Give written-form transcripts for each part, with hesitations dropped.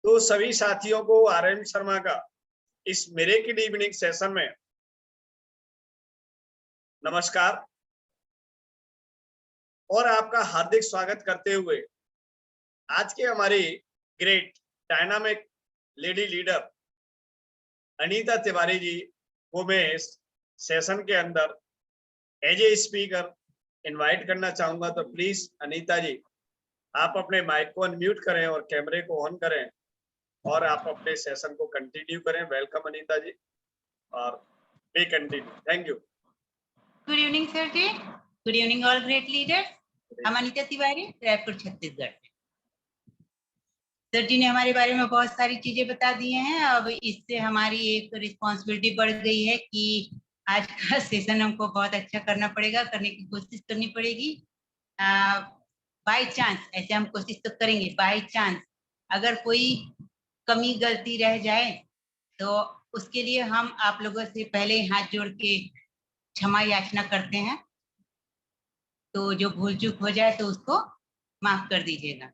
तो सभी साथियों को आरएन शर्मा का इस मिरेकिल इवनिंग सेशन में नमस्कार और आपका हार्दिक स्वागत करते हुए आज के हमारी great dynamic lady leader Anita Tiwari ji को मैं इस सेशन के अंदर एज ए स्पीकर इनवाइट करना चाहूंगा। तो प्लीज अनीता जी, आप अपने माइक को अनम्यूट करें और कैमरे को ऑन करें और आप अपने सेशन को कंटिन्यू करें। वेलकम अनीता जी, और we continue. Thank you. Good evening sir ji. Good evening all great leaders. हम अनीता तिवारी, रायपुर छत्तीसगढ़। सर जी ने हमारे बारे में बहुत सारी चीजें बता दी हैं। अब इससे हमारी एक रिस्पॉन्सिबिलिटी बढ़ गई है कि आज का सेशन हमको बहुत अच्छा करना पड़ेगा, करने की कोशिश करनी पड़ेगी। बाय चांस, ऐसे हम कोशिश तो करेंगे, बाय चांस अगर कोई कमी गलती रह जाए तो उसके लिए हम आप लोगों से पहले हाथ जोड़ के क्षमा याचना करते हैं। तो जो भूल चूक हो जाए तो उसको माफ कर दीजिएगा।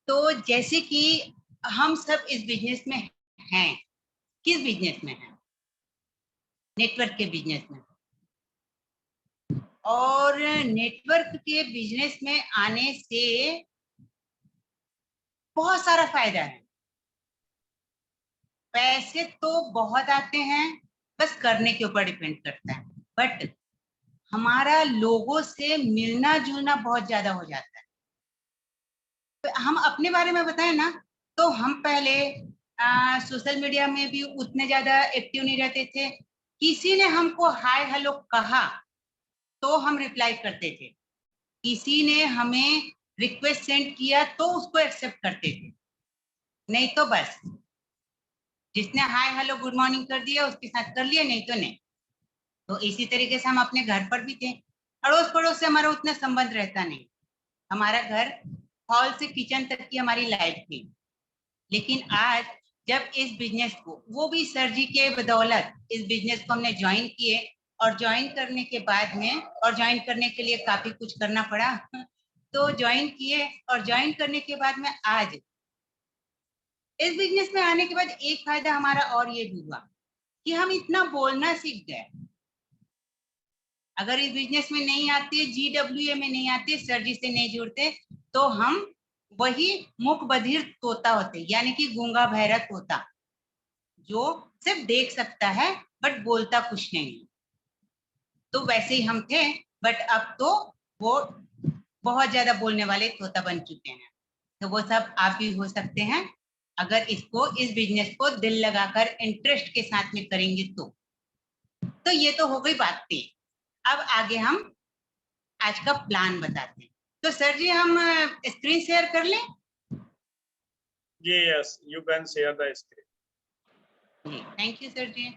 तो जैसे कि हम सब इस बिजनेस में हैं, किस बिजनेस में हैं? नेटवर्क के बिजनेस में। और नेटवर्क के बिजनेस में आने से बहुत सारा फायदा है। पैसे तो बहुत आते हैं, बस करने के ऊपर डिपेंड करता है। बट हमारा लोगों से मिलना जुलना बहुत ज्यादा हो जाता है। तो हम अपने बारे में बताएं ना, तो हम पहले सोशल मीडिया में भी उतने ज्यादा एक्टिव नहीं रहते थे। किसी ने हमको हाय हेलो कहा तो हम रिप्लाई करते थे, किसी ने हमें रिक्वेस्ट सेंड किया तो उसको एक्सेप्ट करते थे, नहीं तो बस जिसने हाय हेलो गुड मॉर्निंग कर दिया उसके साथ कर लिया, नहीं तो नहीं। तो इसी तरीके से हम अपने घर पर भी थे। अड़ोस पड़ोस से हमारा उतना संबंध रहता नहीं। हमारा घर हॉल से किचन तक की हमारी लाइफ थी। लेकिन आज जब इस बिजनेस को, वो भी सर जी के बदौलत, इस बिजनेस को हमने ज्वाइन किए और ज्वाइन करने के बाद में, और ज्वाइन करने के लिए काफी कुछ करना पड़ा तो ज्वाइन किए और ज्वाइन करने के बाद में आज इस बिजनेस में आने के बाद एक फायदा हमारा और ये भी हुआ कि हम इतना बोलना सीख गए। अगर इस बिजनेस में नहीं आते, GWA में नहीं आते, सर जी से नहीं जुड़ते, तो हम वही मुख बधिर तोता होते, यानी कि गूंगा बहरा तोता जो सिर्फ देख सकता है बट बोलता कुछ नहीं। तो वैसे ही हम थे, बट अब तो वो बहुत ज्यादा बोलने वाले तोता बन चुके हैं। तो वो सब आप भी हो सकते हैं अगर इसको, इस बिजनेस को दिल लगाकर इंटरेस्ट के साथ में करेंगे तो ये तो हो गई बातें। अब आगे हम आज का प्लान बताते हैं। तो सर जी हम स्क्रीन शेयर कर लें? Yes, you can share the screen. Thank you sir ji.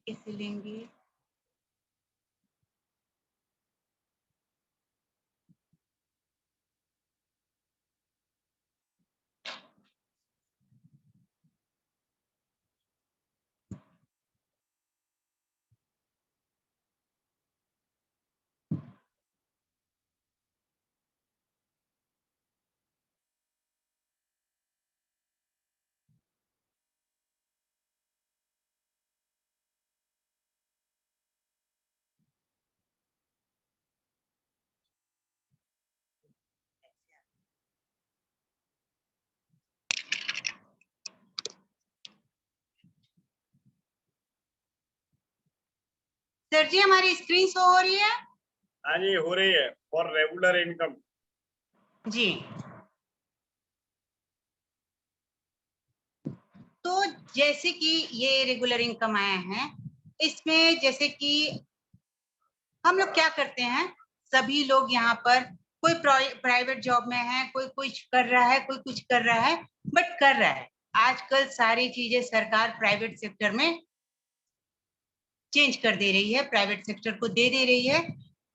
कैसे लेंगे? सर जी हमारी स्क्रीन शो हो रही है? हाँ जी, हो रही है। For regular income. जी, तो जैसे कि ये रेगुलर इनकम आया है, इसमें जैसे कि हम लोग क्या करते हैं, सभी लोग यहाँ पर कोई प्राइवेट जॉब में है, कोई कुछ कर रहा है, कोई कुछ कर रहा है, बट कर रहा है। आजकल सारी चीजें सरकार प्राइवेट सेक्टर में चेंज कर दे रही है, प्राइवेट सेक्टर को दे रही है।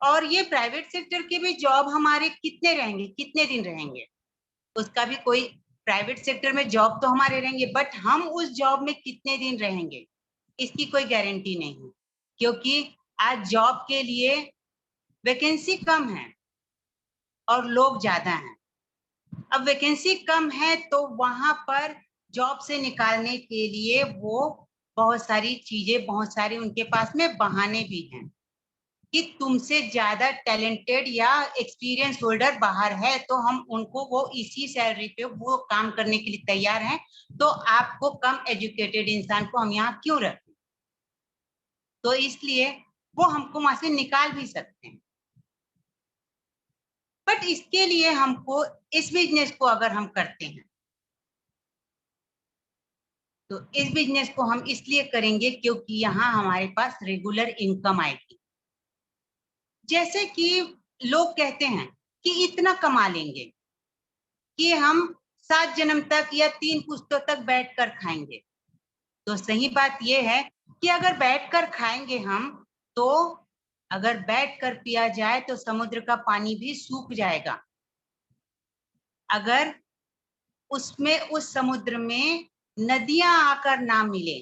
और ये प्राइवेट सेक्टर के भी जॉब हमारे कितने रहेंगे, कितने दिन रहेंगे, उसका भी कोई, प्राइवेट सेक्टर में जॉब तो हमारे रहेंगे, बट हम उस जॉब में कितने दिन रहेंगे इसकी कोई गारंटी नहीं है, क्योंकि आज जॉब के लिए वैकेंसी कम है और लोग ज्यादा हैं। अब वैकेंसी कम है तो वहां पर जॉब से निकालने के लिए वो बहुत सारी चीजें, बहुत सारे उनके पास में बहाने भी हैं कि तुमसे ज्यादा टैलेंटेड या एक्सपीरियंस होल्डर बाहर है, तो हम उनको वो इसी सैलरी पे वो काम करने के लिए तैयार हैं, तो आपको कम एजुकेटेड इंसान को हम यहाँ क्यों रखें। तो इसलिए वो हमको वहां से निकाल भी सकते हैं। बट इसके लिए हमको इस बिजनेस को अगर हम करते हैं तो इस बिजनेस को हम इसलिए करेंगे क्योंकि यहाँ हमारे पास रेगुलर इनकम आएगी। जैसे कि लोग कहते हैं कि इतना कमा लेंगे कि हम 7 जन्म तक या 3 पुश्तों तक बैठकर खाएंगे। तो सही बात यह है कि अगर बैठकर खाएंगे हम, तो अगर बैठकर पिया जाए तो समुद्र का पानी भी सूख जाएगा। अगर उसमें, उस समुद्र में नदियां आकर ना मिले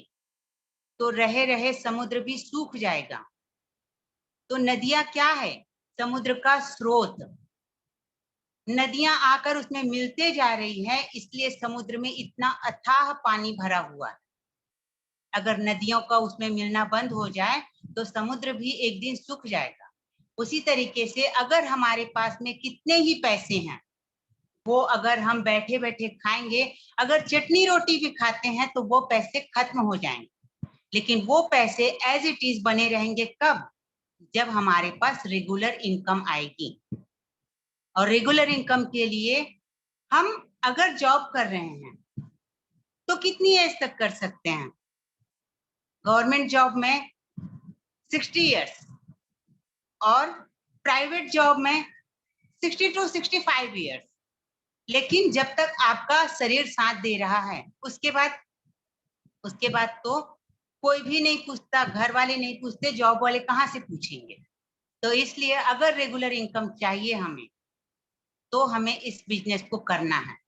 तो रहे रहे समुद्र भी सूख जाएगा। तो नदियां क्या है? समुद्र का स्रोत। नदियां आकर उसमें मिलते जा रही है, इसलिए समुद्र में इतना अथाह पानी भरा हुआ है। अगर नदियों का उसमें मिलना बंद हो जाए तो समुद्र भी एक दिन सूख जाएगा। उसी तरीके से अगर हमारे पास में कितने ही पैसे हैं, वो अगर हम बैठे बैठे खाएंगे, अगर चटनी रोटी भी खाते हैं तो वो पैसे खत्म हो जाएंगे, लेकिन वो पैसे एज इट इज बने रहेंगे। कब? जब हमारे पास रेगुलर इनकम आएगी। और रेगुलर इनकम के लिए हम अगर जॉब कर रहे हैं तो कितनी एज तक कर सकते हैं? गवर्नमेंट जॉब में 60 इयर्स और प्राइवेट जॉब में 60 to 65 इयर्स। लेकिन जब तक आपका शरीर साथ दे रहा है, उसके बाद तो कोई भी नहीं पूछता, घर वाले नहीं पूछते, जॉब वाले कहाँ से पूछेंगे। तो इसलिए अगर रेगुलर इनकम चाहिए हमें, तो हमें इस बिजनेस को करना है।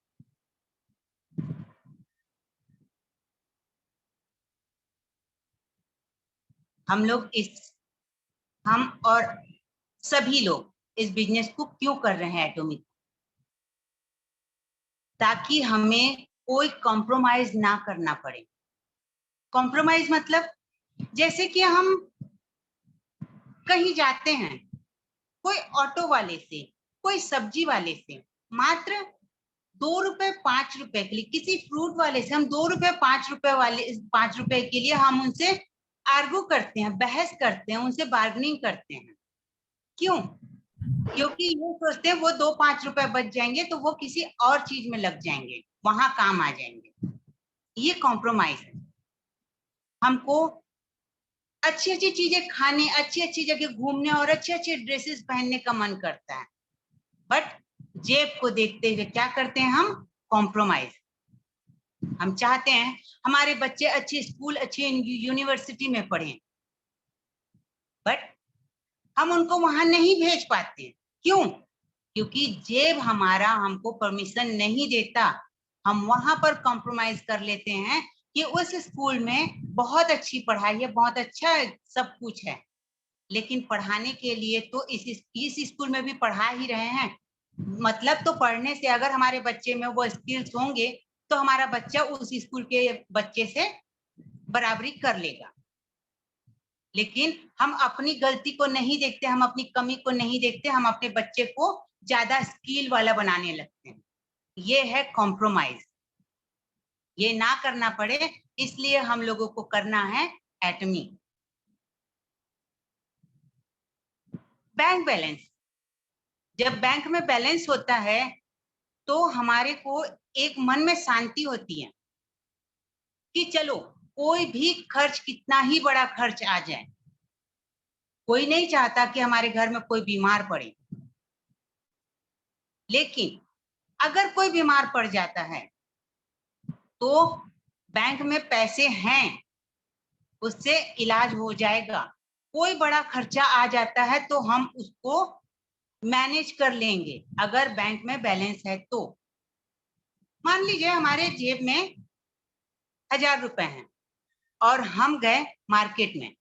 हम और सभी लोग इस बिजनेस को क्यों कर रहे हैं एटॉमिक? ताकि हमें कोई कॉम्प्रोमाइज ना करना पड़े। कॉम्प्रोमाइज मतलब जैसे कि हम कहीं जाते हैं, कोई ऑटो वाले से, कोई सब्जी वाले से मात्र 2 रुपए 5 रुपए के लिए, किसी फ्रूट वाले से हम 2 रुपए 5 रुपए के लिए हम उनसे आर्गू करते हैं, बहस करते हैं, उनसे बार्गेनिंग करते हैं। क्यों? क्योंकि ये सोचते हैं वो 2-5 रुपए बच जाएंगे तो वो किसी और चीज में लग जाएंगे, वहां काम आ जाएंगे। ये कॉम्प्रोमाइज है। हमको अच्छी अच्छी चीजें खाने, अच्छी अच्छी जगह घूमने और अच्छे अच्छे ड्रेसेस पहनने का मन करता है, बट जेब को देखते हुए क्या करते हैं हम? कॉम्प्रोमाइज। हम चाहते हैं हमारे बच्चे अच्छे स्कूल, अच्छी यूनिवर्सिटी में पढ़ें, बट हम उनको वहां नहीं भेज पाते। क्यों? क्योंकि जेब हमारा हमको परमिशन नहीं देता। हम वहां पर कॉम्प्रोमाइज कर लेते हैं कि उस स्कूल में बहुत अच्छी पढ़ाई है, बहुत अच्छा सब कुछ है, लेकिन पढ़ाने के लिए तो इस स्कूल में भी पढ़ा ही रहे हैं। मतलब तो पढ़ने से अगर हमारे बच्चे में वो स्किल्स होंगे तो हमारा बच्चा उस स्कूल के बच्चे से बराबरी कर लेगा। लेकिन हम अपनी गलती को नहीं देखते, हम अपनी कमी को नहीं देखते, हम अपने बच्चे को ज्यादा स्किल वाला बनाने लगते हैं। ये है कॉम्प्रोमाइज। ये ना करना पड़े इसलिए हम लोगों को करना है एटमी। बैंक बैलेंस, जब बैंक में बैलेंस होता है तो हमारे को एक मन में शांति होती है कि चलो कोई भी खर्च, कितना ही बड़ा खर्च आ जाए, कोई नहीं चाहता कि हमारे घर में कोई बीमार पड़े, लेकिन अगर कोई बीमार पड़ जाता है तो बैंक में पैसे हैं, उससे इलाज हो जाएगा। कोई बड़ा खर्चा आ जाता है तो हम उसको मैनेज कर लेंगे अगर बैंक में बैलेंस है तो। मान लीजिए हमारे जेब में 1000 रुपए हैं और हम गए मार्केट में।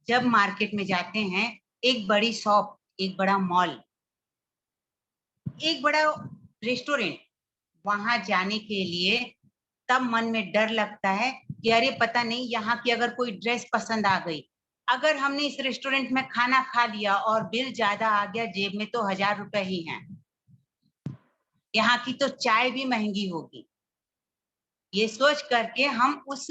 जब मार्केट में जाते हैं, एक बड़ी शॉप, एक बड़ा मॉल, एक बड़ा रेस्टोरेंट, वहां जाने के लिए तब मन में डर लगता है कि अरे पता नहीं यहाँ की अगर कोई ड्रेस पसंद आ गई, अगर हमने इस रेस्टोरेंट में खाना खा लिया और बिल ज्यादा आ गया, जेब में तो 1000 रुपए ही हैं, यहाँ की तो चाय भी महंगी होगी। ये सोच करके हम उस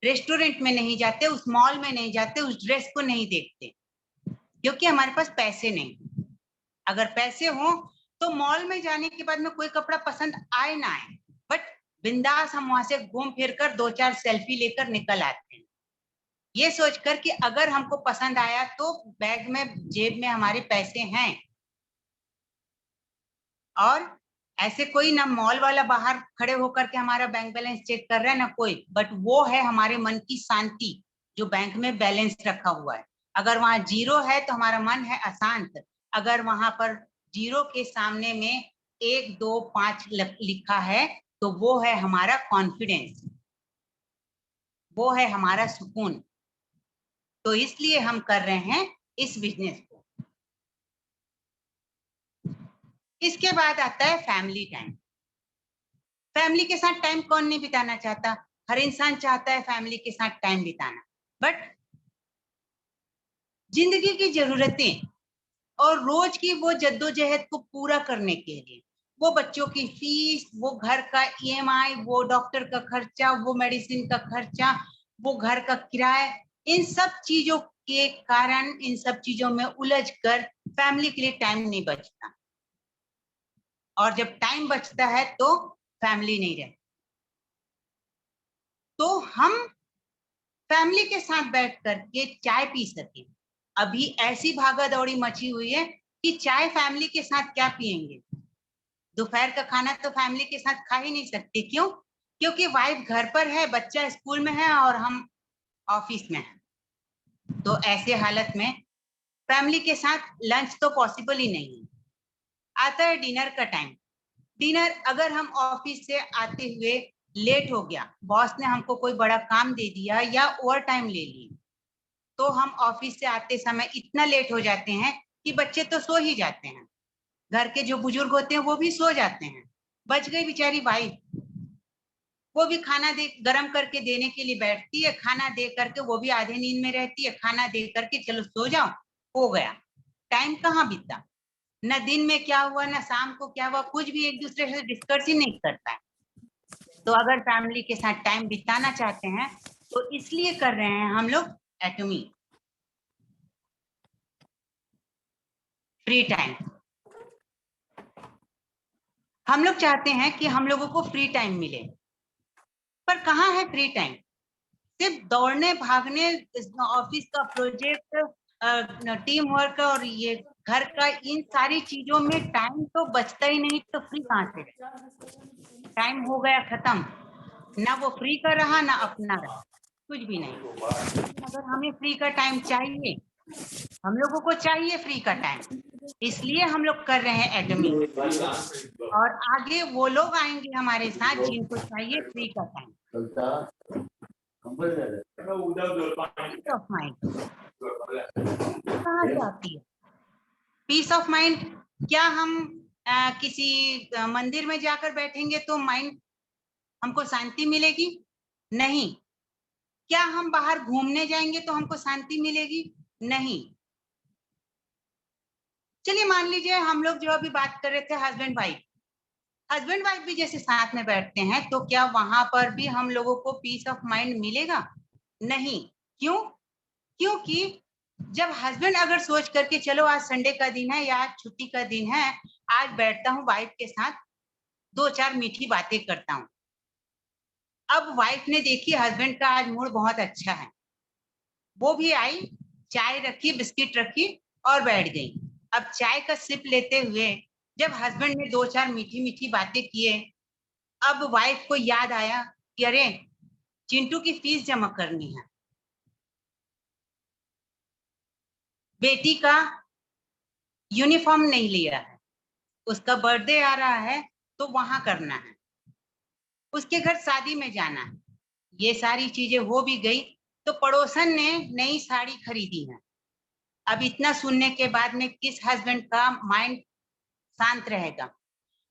रेस्टोरेंट में नहीं जाते, उस मॉल में नहीं जाते, उस ड्रेस को नहीं देखते, क्योंकि हमारे पास पैसे नहीं। अगर पैसे हो तो मॉल में जाने के बाद में कोई कपड़ा पसंद आए ना आए, बट बिंदास हम वहां से घूम फिर कर 2-4 सेल्फी लेकर निकल आते हैं, ये सोचकर कि अगर हमको पसंद आया तो बैग में, जेब में हमारे पैसे हैं। और ऐसे कोई ना मॉल वाला बाहर खड़े होकर के हमारा बैंक बैलेंस चेक कर रहा है ना कोई, बट वो है हमारे मन की शांति जो बैंक में बैलेंस रखा हुआ है। अगर वहां जीरो है तो हमारा मन है अशांत, अगर वहां पर जीरो के सामने में 1 2 5 लिखा है तो वो है हमारा कॉन्फिडेंस, वो है हमारा सुकून। तो इसलिए हम कर रहे हैं इस बिजनेस को। इसके बाद आता है फैमिली टाइम। फैमिली के साथ टाइम कौन नहीं बिताना चाहता, हर इंसान चाहता है फैमिली के साथ टाइम बिताना, बट जिंदगी की जरूरतें और रोज की वो जद्दोजहद को पूरा करने के लिए, वो बच्चों की फीस, वो घर का ईएमआई, वो डॉक्टर का खर्चा, वो मेडिसिन का खर्चा, वो घर का किराया, इन सब चीजों के कारण, इन सब चीजों में उलझ कर फैमिली के लिए टाइम नहीं बचता। और जब टाइम बचता है तो फैमिली नहीं रहती। तो हम फैमिली के साथ बैठ करके चाय पी सके। अभी ऐसी भागा दौड़ी मची हुई है कि चाय फैमिली के साथ क्या पियेंगे, दोपहर का खाना तो फैमिली के साथ खा ही नहीं सकते। क्यों? क्योंकि वाइफ घर पर है, बच्चा स्कूल में है और हम ऑफिस में हैं। तो ऐसे हालत में फैमिली के साथ लंच तो पॉसिबल ही नहीं है। आता है डिनर का टाइम। डिनर अगर हम ऑफिस से आते हुए लेट हो गया, बॉस ने हमको कोई बड़ा काम दे दिया या ओवर टाइम ले ली, तो हम ऑफिस से आते समय इतना लेट हो जाते हैं कि बच्चे तो सो ही जाते हैं, घर के जो बुजुर्ग होते हैं वो भी सो जाते हैं, बच गई बेचारी वाइफ, वो भी खाना दे गरम करके देने के लिए बैठती है, खाना दे करके वो भी आधे नींद में रहती है, खाना दे करके चलो सो जाओ, हो गया। टाइम कहाँ बीता, न दिन में क्या हुआ न शाम को क्या हुआ, कुछ भी एक दूसरे से डिस्कस ही नहीं करता है। तो अगर फैमिली के साथ टाइम बिताना चाहते हैं तो इसलिए कर रहे हैं हम लोग एटमी फ्री टाइम। हम लोग चाहते हैं कि हम लोगों को फ्री टाइम मिले, पर कहाँ है फ्री टाइम? सिर्फ दौड़ने भागने, ऑफिस का प्रोजेक्ट, टीम वर्क और ये घर का, इन सारी चीजों में टाइम तो बचता ही नहीं, तो फ्री कहाँ से? टाइम हो गया खत्म, ना वो फ्री का रहा ना अपना रहा, कुछ भी नहीं। अगर हमें फ्री का टाइम चाहिए, हम लोगों को चाहिए फ्री का टाइम, इसलिए हम लोग कर रहे हैं एटमी। और आगे वो लोग आएंगे हमारे साथ जिनको चाहिए फ्री का टाइम। पीस ऑफ माइंड कहाँ से आती है? पीस ऑफ माइंड क्या हम किसी मंदिर में जाकर बैठेंगे तो माइंड हमको शांति मिलेगी? नहीं। क्या हम बाहर घूमने जाएंगे तो हमको शांति मिलेगी? नहीं। चलिए मान लीजिए हम लोग जो अभी बात कर रहे थे हस्बैंड वाइफ भी जैसे साथ में बैठते हैं, तो क्या वहां पर भी हम लोगों को पीस ऑफ माइंड मिलेगा? नहीं। क्यों? क्योंकि जब हस्बैंड अगर सोच करके चलो आज संडे का दिन है या आज छुट्टी का दिन है, आज बैठता हूँ वाइफ के साथ 2-4 मीठी बातें करता हूँ। अब वाइफ ने देखी हस्बैंड का आज मूड बहुत अच्छा है, वो भी आई, चाय रखी, बिस्किट रखी और बैठ गई। अब चाय का सिप लेते हुए जब हस्बैंड ने 2-4 मीठी मीठी बातें किए, अब वाइफ को याद आया कि अरे चिंटू की फीस जमा करनी है, बेटी का यूनिफॉर्म नहीं लिया है, उसका बर्थडे आ रहा है तो वहां करना है, उसके घर शादी में जाना है। ये सारी चीजें हो भी गई तो पड़ोसन ने नई साड़ी खरीदी है। अब इतना सुनने के बाद में किस हस्बैंड का माइंड शांत रहेगा?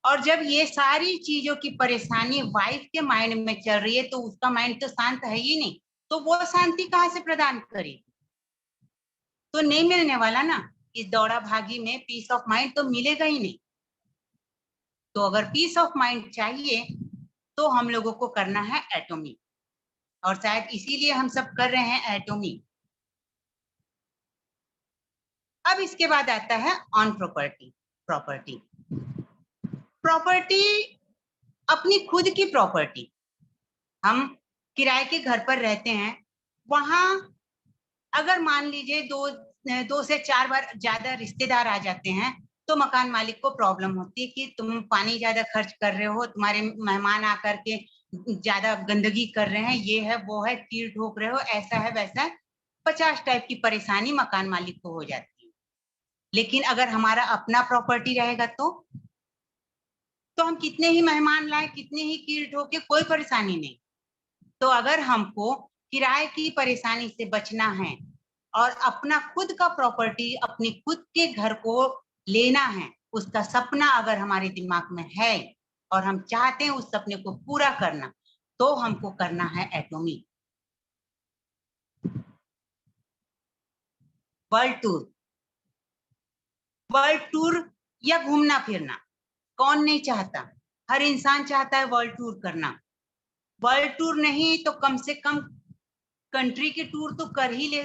और जब ये सारी चीजों की परेशानी वाइफ के माइंड में चल रही है तो उसका माइंड तो शांत है ही नहीं, तो वो शांति कहाँ से प्रदान करेगी? तो नहीं मिलने वाला ना। इस दौड़ा भागी में पीस ऑफ माइंड तो मिलेगा ही नहीं। तो अगर पीस ऑफ माइंड चाहिए तो हम लोगों को करना है एटॉमी, और शायद इसीलिए हम सब कर रहे हैं एटॉमी। अब इसके बाद आता है ऑन प्रॉपर्टी। प्रॉपर्टी प्रॉपर्टी अपनी खुद की प्रॉपर्टी। हम किराए के घर पर रहते हैं, वहां अगर मान लीजिए 2 से 4 बार ज्यादा रिश्तेदार आ जाते हैं तो मकान मालिक को प्रॉब्लम होती है कि तुम पानी ज्यादा खर्च कर रहे हो, तुम्हारे मेहमान आकर के ज्यादा गंदगी कर रहे हैं, ये है वो है, कील ठोक रहे हो, ऐसा है वैसा है। 50 टाइप की परेशानी मकान मालिक को हो जाती है। लेकिन अगर हमारा अपना प्रॉपर्टी रहेगा तो हम कितने ही मेहमान लाए, कितने ही कील ठोके, कोई परेशानी नहीं। तो अगर हमको किराए की परेशानी से बचना है और अपना खुद का प्रॉपर्टी, अपनी खुद के घर को लेना है, उसका सपना अगर हमारे दिमाग में है और हम चाहते हैं उस सपने को पूरा करना, तो हमको करना है एटॉमी। World tour. वर्ल्ड टूर या घूमना फिरना कौन नहीं चाहता? हर इंसान चाहता है वर्ल्ड टूर करना। वर्ल्ड टूर नहीं तो कम से कम कंट्री के टूर तो कर ही ले।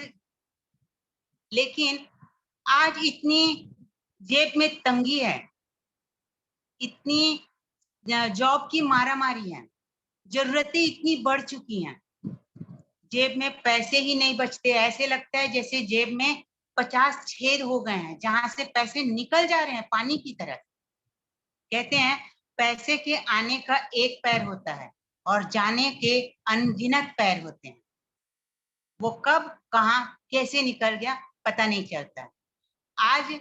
लेकिन आज इतनी जेब में तंगी है, इतनी जॉब की मारामारी है, जरूरतें इतनी बढ़ चुकी हैं, जेब में पैसे ही नहीं बचते। ऐसे लगता है जैसे जेब में 50 छेद हो गए हैं जहां से पैसे निकल जा रहे हैं पानी की तरह। कहते हैं पैसे के आने का एक पैर होता है और जाने के अनगिनत पैर होते हैं। वो कब कहाँ कैसे निकल गया पता नहीं चलता। आज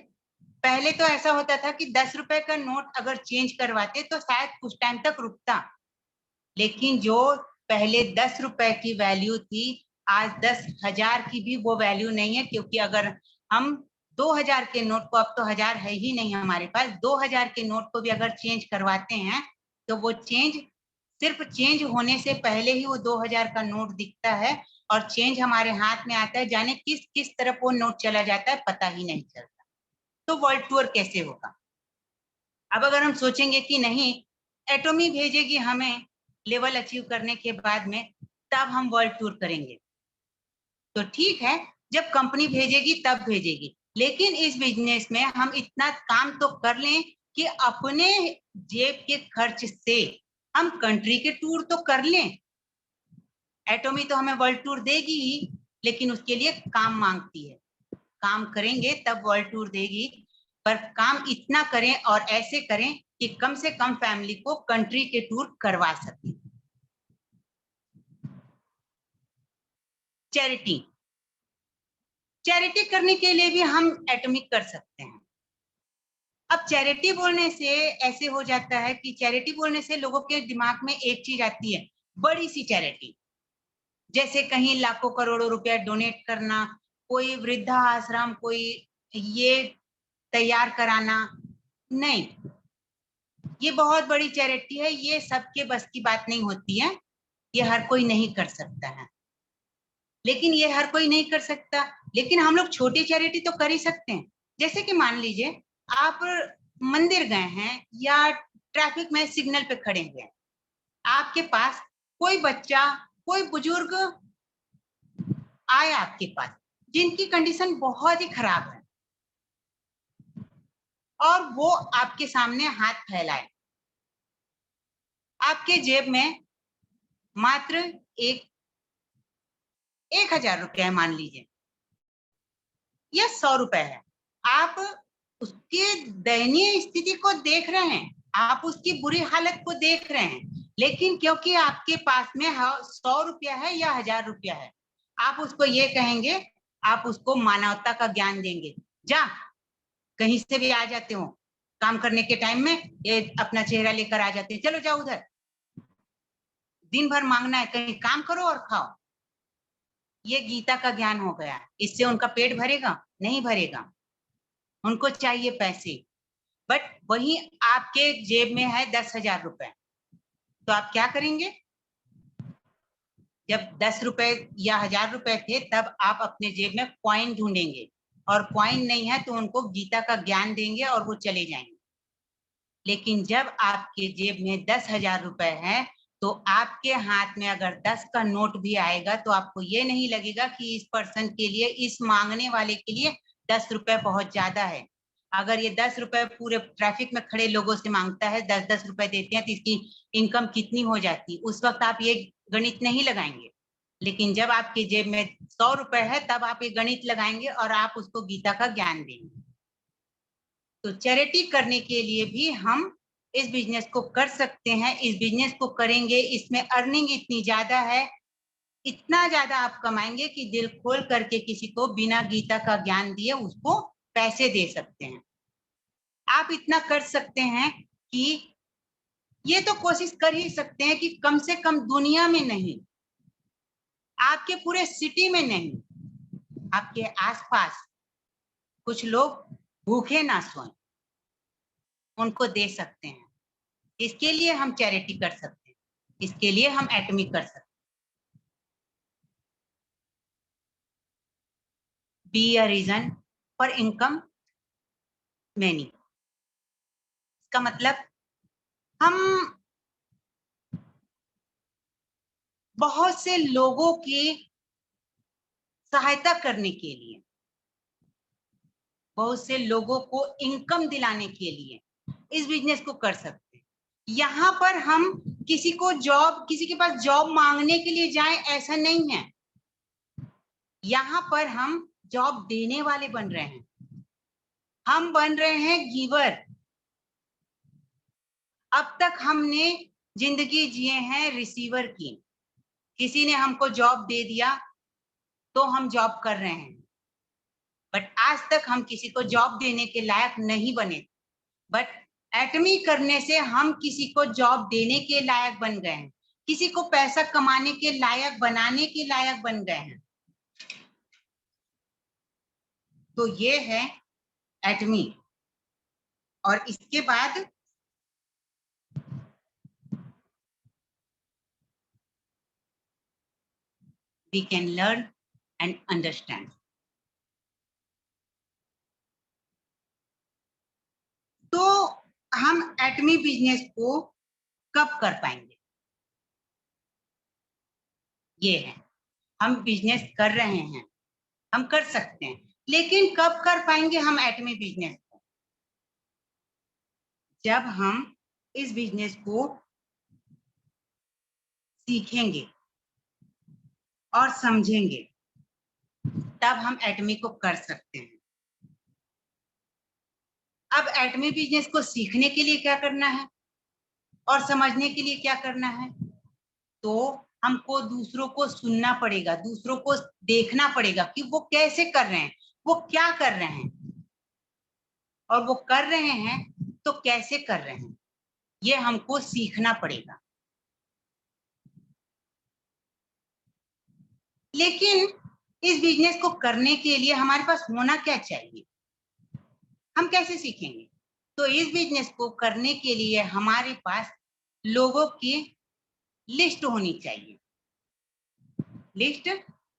पहले तो ऐसा होता था कि 10 रुपए का नोट अगर चेंज करवाते तो शायद कुछ टाइम तक रुकता, लेकिन जो पहले 10 रुपए की वैल्यू थी, आज 10,000 की भी वो वैल्यू नहीं है। क्योंकि अगर हम 2,000 के नोट को, अब तो 1000 है ही नहीं हमारे पास, 2,000 के नोट को भी अगर चेंज करवाते हैं तो वो चेंज सिर्फ चेंज होने से पहले ही वो 2,000 का नोट दिखता है और चेंज हमारे हाथ में आता है, जाने किस किस तरफ वो नोट चला जाता है पता ही नहीं चलता। तो वर्ल्ड टूर कैसे होगा? अब अगर हम सोचेंगे कि नहीं, एटॉमी भेजेगी हमें लेवल अचीव करने के बाद में, तब हम वर्ल्ड टूर करेंगे, तो ठीक है, जब कंपनी भेजेगी तब भेजेगी। लेकिन इस बिजनेस में हम इतना काम तो कर लें कि अपने जेब के खर्च से हम कंट्री के टूर तो कर लें। एटॉमी तो हमें वर्ल्ड टूर देगी ही, लेकिन उसके लिए काम मांगती है। काम करेंगे तब वर्ल्ड टूर देगी, पर काम इतना करें और ऐसे करें कि कम से कम फैमिली को कंट्री के टूर करवा सकें। चैरिटी। चैरिटी करने के लिए भी हम एटॉमिक कर सकते हैं। अब चैरिटी बोलने से ऐसे हो जाता है कि चैरिटी बोलने से लोगों के दिमाग में एक चीज आती है, बड़ी सी चैरिटी, जैसे कहीं लाखों करोड़ों रुपया डोनेट करना, कोई वृद्धा आश्रम, कोई ये तैयार कराना। नहीं, ये बहुत बड़ी चैरिटी है, ये सबके बस की बात नहीं होती है, ये हर कोई नहीं कर सकता है। लेकिन ये हर कोई नहीं कर सकता, लेकिन हम लोग छोटी चैरिटी तो कर ही सकते हैं। जैसे कि मान लीजिए आप मंदिर गए हैं या ट्रैफिक में सिग्नल पे खड़े हुए हैं, आपके पास कोई बच्चा, कोई बुजुर्ग आया आपके पास, जिनकी कंडीशन बहुत ही खराब है और वो आपके सामने हाथ फैलाए, आपके जेब में मात्र 1,000 रुपया है मान लीजिए, या 100 रुपए है, आप उसके दयनीय स्थिति को देख रहे हैं, आप उसकी बुरी हालत को देख रहे हैं, लेकिन क्योंकि आपके पास में 100 रुपया है या 1,000 रुपया है, आप उसको ये कहेंगे, आप उसको मानवता का ज्ञान देंगे, जा कहीं से भी आ जाते हो, काम करने के टाइम में ये अपना चेहरा लेकर आ जाते हैं, चलो जाओ उधर, दिन भर मांगना है, कहीं काम करो और खाओ। ये गीता का ज्ञान हो गया, इससे उनका पेट भरेगा? नहीं भरेगा, उनको चाहिए पैसे। बट वही आपके जेब में है 10,000 रुपए, तो आप क्या करेंगे? जब 10 रुपए या 1,000 रुपए थे तब आप अपने जेब में कॉइन ढूंढेंगे, और कॉइन नहीं है तो उनको गीता का ज्ञान देंगे और वो चले जाएंगे। लेकिन जब आपके जेब में 10,000 रुपए है तो आपके हाथ में अगर 10 का नोट भी आएगा तो आपको ये नहीं लगेगा कि इस पर्सन के लिए, इस मांगने वाले के लिए 10 रुपए बहुत ज्यादा है। अगर ये 10 रुपए पूरे ट्रैफिक में खड़े लोगों से मांगता है, 10-10 रुपए देते हैं तो इसकी इनकम कितनी हो जाती, उस वक्त आप ये गणित नहीं लगाएंगे। लेकिन जब आपके जेब में 100 रुपए है तब आप ये गणित लगाएंगे और आप उसको गीता का ज्ञान देंगे। तो चैरिटी करने के लिए भी हम इस बिजनेस को कर सकते हैं, इस बिजनेस को करेंगे, इसमें अर्निंग इतनी ज्यादा है, इतना ज्यादा आप कमाएंगे कि दिल खोल करके किसी को बिना गीता का ज्ञान दिए उसको पैसे दे सकते हैं। आप इतना कर सकते हैं कि ये तो कोशिश कर ही सकते हैं कि कम से कम दुनिया में नहीं, आपके पूरे सिटी में नहीं, आपके आसपास कुछ लोग भूखे ना सोएं, उनको दे सकते हैं। इसके लिए हम चैरिटी कर सकते हैं, इसके लिए हम एटमी कर सकते हैं। Be a reason for income many, इसका मतलब हम बहुत से लोगों की सहायता करने के लिए, बहुत से लोगों को इनकम दिलाने के लिए इस बिजनेस को कर सकते हैं। यहाँ पर हम किसी को जॉब, किसी के पास जॉब मांगने के लिए जाएं ऐसा नहीं है, यहाँ पर हम जॉब देने वाले बन रहे हैं, हम बन रहे हैं गिवर। अब तक हमने जिंदगी जिए हैं रिसीवर की, किसी ने हमको जॉब दे दिया तो हम जॉब कर रहे हैं, बट आज तक हम किसी को जॉब देने के लायक नहीं बने। बट एटमी करने से हम किसी को जॉब देने के लायक बन गए हैं, किसी को पैसा कमाने के लायक, बनाने के लायक बन गए हैं। तो ये है एटमी। और इसके बाद we can learn and understand. तो हम एटमी बिजनेस को कब कर पाएंगे? ये है, हम बिजनेस कर रहे हैं, हम कर सकते हैं, लेकिन कब कर पाएंगे हम एटमी बिजनेस को? जब हम इस बिजनेस को सीखेंगे और समझेंगे, तब हम एटमी को कर सकते हैं। अब एटमी बिजनेस को सीखने के लिए क्या करना है और समझने के लिए क्या करना है? तो हमको दूसरों को सुनना पड़ेगा, दूसरों को देखना पड़ेगा कि वो कैसे कर रहे हैं, वो क्या कर रहे हैं, और वो कर रहे हैं तो कैसे कर रहे हैं, ये हमको सीखना पड़ेगा। लेकिन इस बिजनेस को करने के लिए हमारे पास होना क्या चाहिए? हम कैसे सीखेंगे? तो इस बिजनेस को करने के लिए हमारे पास लोगों की लिस्ट होनी चाहिए। लिस्ट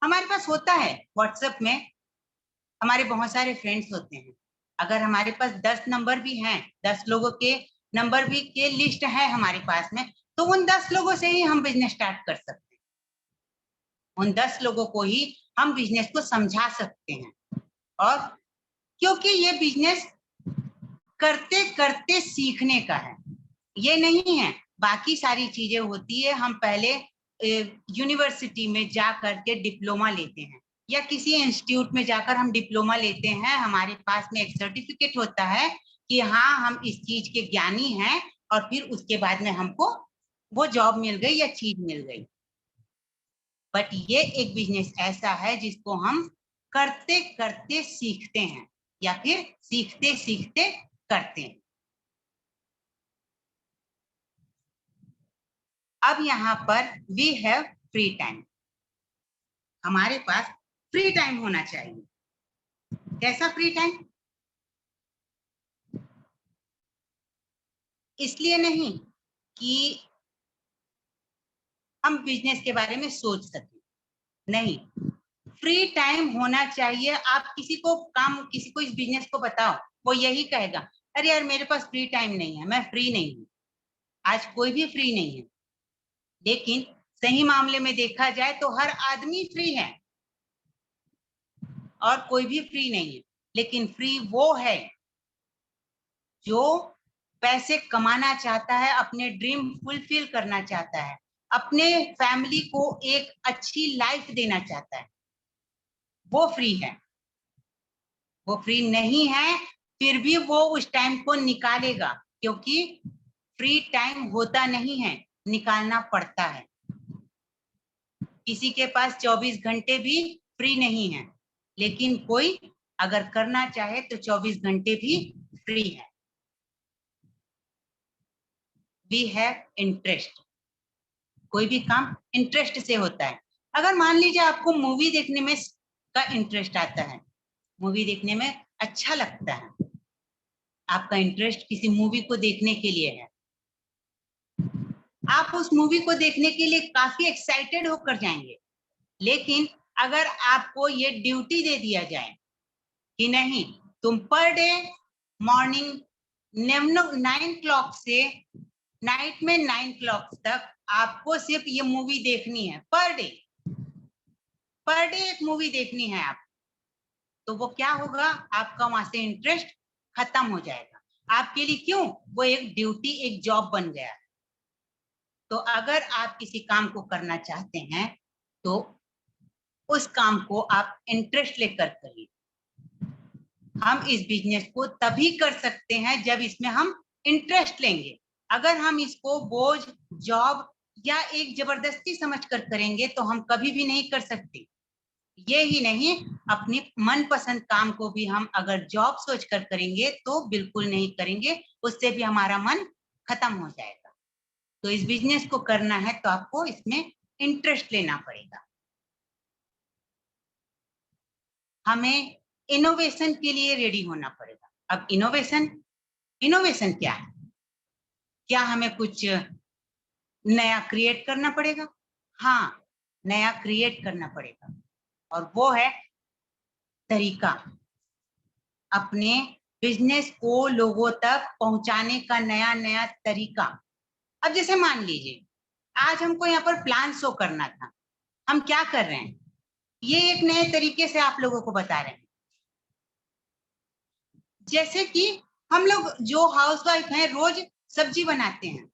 हमारे पास होता है, व्हाट्सएप में हमारे बहुत सारे फ्रेंड्स होते हैं। अगर हमारे पास 10 नंबर भी हैं, 10 लोगों के नंबर भी के लिस्ट है हमारे पास में, तो उन 10 लोगों से ही हम बिजनेस स्टार्ट कर सकते हैं। उन 10 लोगों को ही हम बिजनेस को समझा सकते हैं। और क्योंकि ये बिजनेस करते करते सीखने का है, ये नहीं है बाकी सारी चीजें होती है। हम पहले यूनिवर्सिटी में जा करके डिप्लोमा लेते हैं या किसी इंस्टीट्यूट में जाकर हम डिप्लोमा लेते हैं, हमारे पास में एक सर्टिफिकेट होता है कि हाँ हम इस चीज के ज्ञानी हैं, और फिर उसके बाद में हमको वो जॉब मिल गई या चीज मिल गई। बट ये एक बिजनेस ऐसा है जिसको हम करते करते सीखते हैं या फिर सीखते सीखते करते हैं। अब यहाँ पर वी हैव फ्री टाइम, हमारे पास फ्री टाइम होना चाहिए। कैसा फ्री टाइम? इसलिए नहीं कि हम बिजनेस के बारे में सोच सकें, नहीं, फ्री टाइम होना चाहिए। आप किसी को इस बिजनेस को बताओ, वो यही कहेगा, अरे यार मेरे पास फ्री टाइम नहीं है, मैं फ्री नहीं हूँ। आज कोई भी फ्री नहीं है, लेकिन सही मामले में देखा जाए तो हर आदमी फ्री है और कोई भी फ्री नहीं है। लेकिन फ्री वो है जो पैसे कमाना चाहता है, अपने ड्रीम फुलफिल करना चाहता है, अपने फैमिली को एक अच्छी लाइफ देना चाहता है, वो फ्री है। वो फ्री नहीं है फिर भी वो उस टाइम को निकालेगा, क्योंकि फ्री टाइम होता नहीं है, निकालना पड़ता है। किसी के पास 24 घंटे भी फ्री नहीं है, लेकिन कोई अगर करना चाहे तो 24 घंटे भी फ्री है। वी हैव इंटरेस्ट, कोई भी काम इंटरेस्ट से होता है। अगर मान लीजिए आपको मूवी देखने में का इंटरेस्ट आता है, मूवी देखने में अच्छा लगता है, आपका इंटरेस्ट किसी मूवी को देखने के लिए है, आप उस मूवी को देखने के लिए काफी एक्साइटेड होकर जाएंगे। लेकिन अगर आपको ये ड्यूटी दे दिया जाए कि नहीं, तुम पर डे मॉर्निंग 9 से नाइट में 9 तक आपको सिर्फ ये मूवी देखनी है, पर डे एक मूवी देखनी है आप, तो वो क्या होगा, आपका वहां से इंटरेस्ट खत्म हो जाएगा आपके लिए। क्यों? वो एक ड्यूटी, एक जॉब बन गया है। तो अगर आप किसी काम को करना चाहते हैं तो उस काम को आप इंटरेस्ट लेकर करिए। हम इस बिजनेस को तभी कर सकते हैं जब इसमें हम इंटरेस्ट लेंगे। अगर हम इसको बोझ, जॉब या एक जबरदस्ती समझकर करेंगे तो हम कभी भी नहीं कर सकते। ये ही नहीं, अपनी मनपसंद काम को भी हम अगर जॉब सोचकर करेंगे तो बिल्कुल नहीं करेंगे, उससे भी हमारा मन खत्म हो जाएगा। तो इस बिजनेस को करना है तो आपको इसमें इंटरेस्ट लेना पड़ेगा। हमें इनोवेशन के लिए रेडी होना पड़ेगा। अब इनोवेशन क्या है? क्या हमें कुछ नया क्रिएट करना पड़ेगा? हाँ, नया क्रिएट करना पड़ेगा, और वो है तरीका, अपने बिजनेस को लोगों तक पहुंचाने का नया नया तरीका। अब जैसे मान लीजिए आज हमको यहाँ पर प्लान शो करना था, हम क्या कर रहे हैं, ये एक नए तरीके से आप लोगों को बता रहे हैं। जैसे कि हम लोग जो हाउसवाइफ हैं रोज सब्जी बनाते हैं,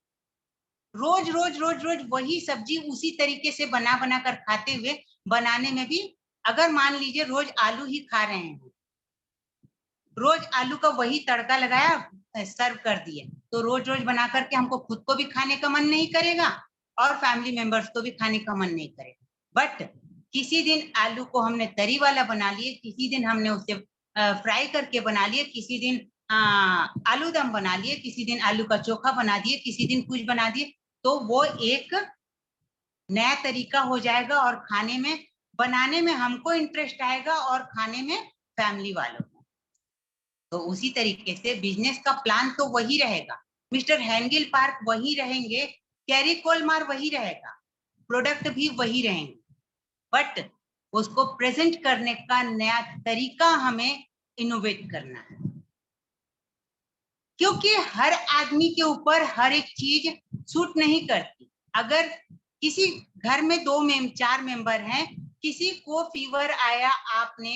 रोज रोज रोज रोज वही सब्जी उसी तरीके से बना बना कर खाते हुए, बनाने में भी अगर मान लीजिए रोज आलू ही खा रहे हैं, रोज आलू का वही तड़का लगाया, सर्व कर दिए, तो रोज रोज बना करके हमको खुद को भी खाने का मन नहीं करेगा और फैमिली मेंबर्स को भी खाने का मन नहीं करेगा। बट किसी दिन आलू को हमने तरी वाला बना लिए, किसी दिन हमने उसे फ्राई करके बना लिए, किसी दिन आलू दम बना लिए, किसी दिन आलू का चोखा बना दिए, किसी दिन कुछ बना दिए, तो वो एक नया तरीका हो जाएगा और खाने में, बनाने में हमको इंटरेस्ट आएगा और खाने में फैमिली वालों को। तो उसी तरीके से बिजनेस का प्लान तो वही रहेगा, मिस्टर हैंगिल पार्क वही रहेंगे, कैरी कोलमार वही रहेगा, प्रोडक्ट भी वही रहेंगे, बट उसको प्रेजेंट करने का नया तरीका हमें इनोवेट करना है। क्योंकि हर आदमी के ऊपर हर एक चीज सूट नहीं करती। अगर किसी घर में 4 मेंबर हैं, किसी को फीवर आया, आपने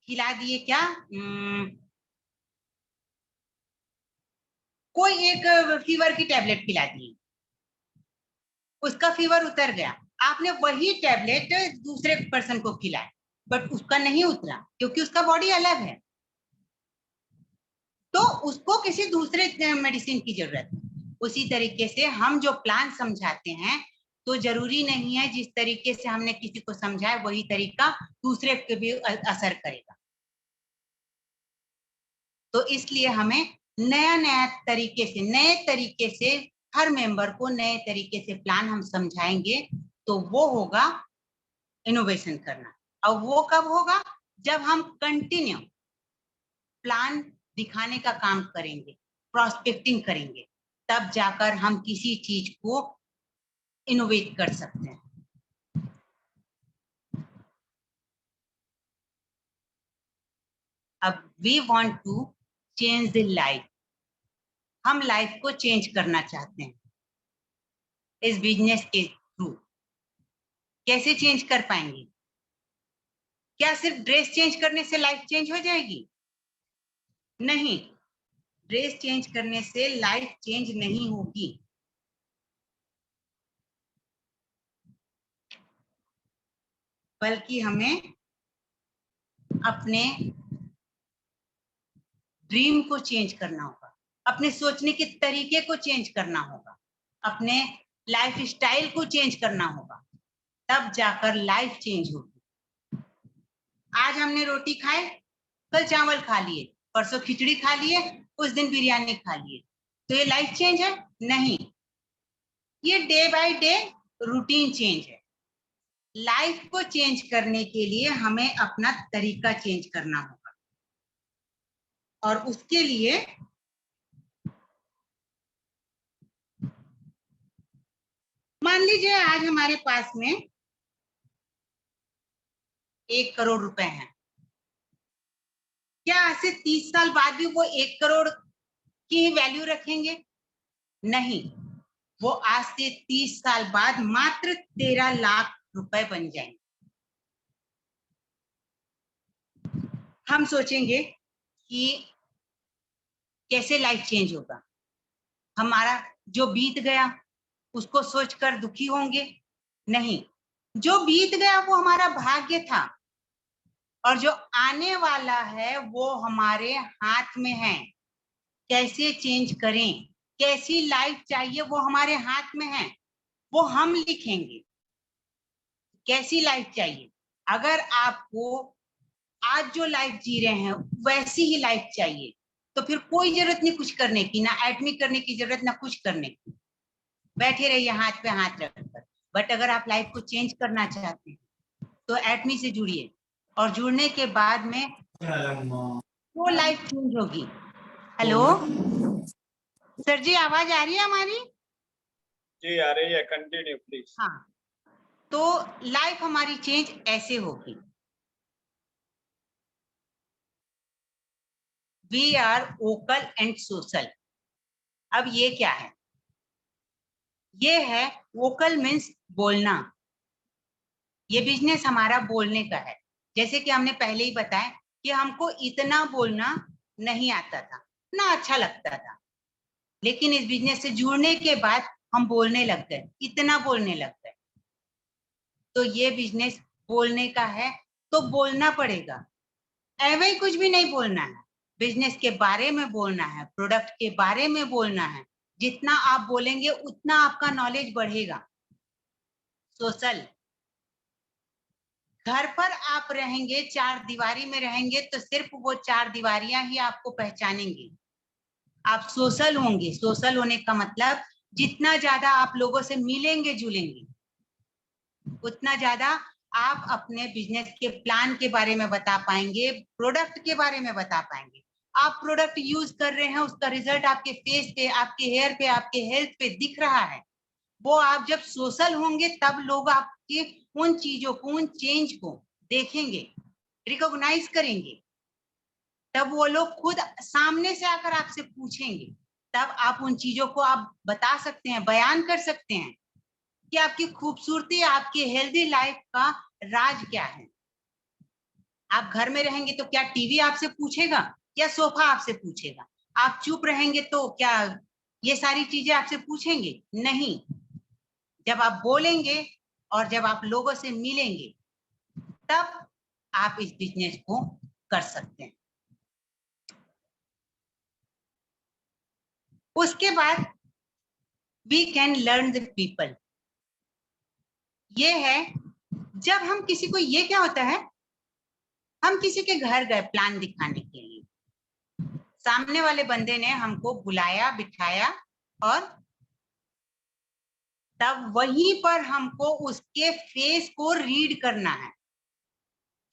खिला दिए क्या, कोई एक फीवर की टैबलेट खिला दी, उसका फीवर उतर गया, आपने वही टैबलेट दूसरे पर्सन को खिलाया, बट उसका नहीं उतरा क्योंकि उसका बॉडी अलग है, तो उसको किसी दूसरे मेडिसिन की जरूरत है। उसी तरीके से हम जो प्लान समझाते हैं, तो जरूरी नहीं है जिस तरीके से हमने किसी को समझाया वही तरीका दूसरे पे भी असर करेगा। तो इसलिए हमें नए तरीके से हर मेंबर को नए तरीके से प्लान हम समझाएंगे, तो वो होगा इनोवेशन करना। और वो कब होगा, जब हम कंटिन्यू प्लान दिखाने का काम करेंगे, प्रोस्पेक्टिंग करेंगे, तब जाकर हम किसी चीज को इनोवेट कर सकते हैं। अब we want to change the life, हम लाइफ को चेंज करना चाहते हैं इस बिजनेस के थ्रू। कैसे चेंज कर पाएंगे? क्या सिर्फ ड्रेस चेंज करने से लाइफ चेंज हो जाएगी? नहीं, ड्रेस चेंज करने से लाइफ चेंज नहीं होगी। बल्कि हमें अपने ड्रीम को चेंज करना होगा, अपने सोचने के तरीके को चेंज करना होगा, अपने लाइफ स्टाइल को चेंज करना होगा, तब जाकर लाइफ चेंज होगी। आज हमने रोटी खाए, कल चावल खा लिए, परसों खिचड़ी खा लिए, उस दिन बिरयानी खा लिए, तो ये लाइफ चेंज है? नहीं, ये day by day routine change है। लाइफ को चेंज करने के लिए हमें अपना तरीका चेंज करना होगा, और उसके लिए मान लीजिए आज हमारे पास में 1 करोड़ रुपए हैं, क्या आज से 30 साल बाद भी वो 1 करोड़ की वैल्यू रखेंगे? नहीं, वो आज से 30 साल बाद मात्र 13 लाख रुपए बन जाएंगे। हम सोचेंगे कि कैसे लाइफ चेंज होगा, हमारा जो बीत गया उसको सोचकर दुखी होंगे? नहीं, जो बीत गया वो हमारा भाग्य था, और जो आने वाला है वो हमारे हाथ में है। कैसे चेंज करें, कैसी लाइफ चाहिए, वो हमारे हाथ में है, वो हम लिखेंगे। कैसी लाइफ चाहिए, अगर आपको आज जो लाइफ जी रहे हैं वैसी ही लाइफ चाहिए, तो फिर कोई जरूरत नहीं कुछ करने की, ना एडमिट करने की जरूरत, ना कुछ करने की, बैठे रहिए हाथ पे हाथ रखकर। बट अगर आप लाइफ को चेंज करना चाहते हैं तो एडमी से जुड़िए, और जुड़ने के बाद में वो लाइफ चेंज होगी। हेलो सर जी, आवाज आ रही है हमारी? जी आ रही है, कंटिन्यू प्लीज। हाँ, तो लाइफ हमारी चेंज ऐसे होगी। We are vocal and social. अब ये क्या है? ये है वोकल मीन्स बोलना, ये बिजनेस हमारा बोलने का है। जैसे कि हमने पहले ही बताया कि हमको इतना बोलना नहीं आता था, ना अच्छा लगता था, लेकिन इस बिजनेस से जुड़ने के बाद हम बोलने लग गए, इतना बोलने लग गए। तो ये बिजनेस बोलने का है, तो बोलना पड़ेगा। ऐवे ही कुछ भी नहीं बोलना है, बिजनेस के बारे में बोलना है, प्रोडक्ट के बारे में बोलना है। जितना आप बोलेंगे उतना आपका नॉलेज बढ़ेगा। सोशल, घर पर आप रहेंगे, 4 दीवारी में रहेंगे, तो सिर्फ वो 4 दीवारियां ही आपको पहचानेंगी। आप सोशल होंगे, सोशल होने का मतलब जितना ज्यादा आप लोगों से मिलेंगे जुलेंगे, उतना ज्यादा आप अपने बिजनेस के प्लान के बारे में बता पाएंगे, प्रोडक्ट के बारे में बता पाएंगे। आप प्रोडक्ट यूज कर रहे हैं, उसका रिजल्ट आपके फेस पे, आपके हेयर पे, आपके हेल्थ पे दिख रहा है, वो आप जब सोशल होंगे तब लोग आपके उन चीजों को, उन चेंज को देखेंगे, रिकॉग्नाइज करेंगे, तब वो लोग खुद सामने से आकर आपसे पूछेंगे, तब आप उन चीजों को आप बता सकते हैं, बयान कर सकते हैं कि आपकी खूबसूरती, आपकी हेल्दी लाइफ का राज क्या है। आप घर में रहेंगे तो क्या टीवी आपसे पूछेगा, या सोफा आपसे पूछेगा। आप चुप रहेंगे तो क्या ये सारी चीजें आपसे पूछेंगे? नहीं। जब आप बोलेंगे और जब आप लोगों से मिलेंगे, तब आप इस बिजनेस को कर सकते हैं। उसके बाद we can learn the people. ये है, जब हम किसी को, ये क्या होता है, हम किसी के घर गए प्लान दिखाने के लिए, सामने वाले बंदे ने हमको बुलाया, बिठाया, और तब वहीं पर हमको उसके फेस को रीड करना है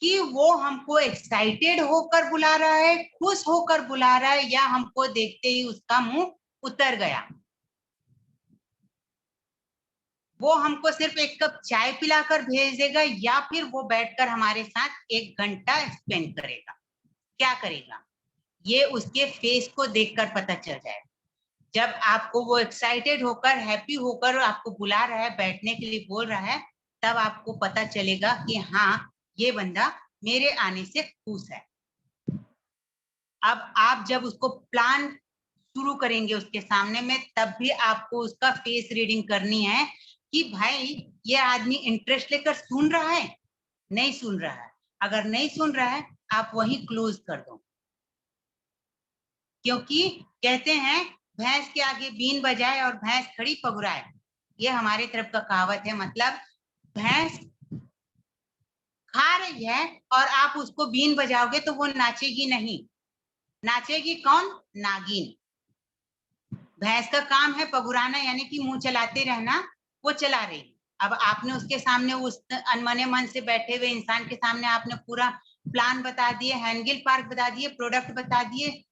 कि वो हमको एक्साइटेड होकर बुला रहा है, खुश होकर बुला रहा है, या हमको देखते ही उसका मुंह उतर गया। वो हमको सिर्फ एक कप चाय पिलाकर भेज देगा, या फिर वो बैठकर हमारे साथ 1 घंटा स्पेंड करेगा। क्या करेगा, ये उसके फेस को देखकर पता चल जाएगा। जब आपको वो एक्साइटेड होकर, हैप्पी होकर आपको बुला रहा है, बैठने के लिए बोल रहा है, तब आपको पता चलेगा कि हाँ, ये बंदा मेरे आने से खुश है। अब आप जब उसको प्लान शुरू करेंगे उसके सामने में, तब भी आपको उसका फेस रीडिंग करनी है कि भाई ये आदमी इंटरेस्ट लेकर सुन रहा है, नहीं सुन रहा है। अगर नहीं सुन रहा है, आप वहीं क्लोज कर दो। क्योंकि कहते हैं भैंस के आगे बीन बजाए और भैंस खड़ी पगुराए। ये हमारे तरफ का कहावत है। मतलब भैंस खा रही है और आप उसको बीन बजाओगे तो वो नाचेगी नहीं। नाचेगी कौन? नागिन। भैंस का काम है पगुराना, यानी कि मुंह चलाते रहना, वो चला रही। अब आपने उसके सामने, उस अनमने मन से बैठे हुए इंसान के सामने आपने पूरा प्लान बता दिए, हैंगिल पार्क बता दिए, प्रोडक्ट बता दिए,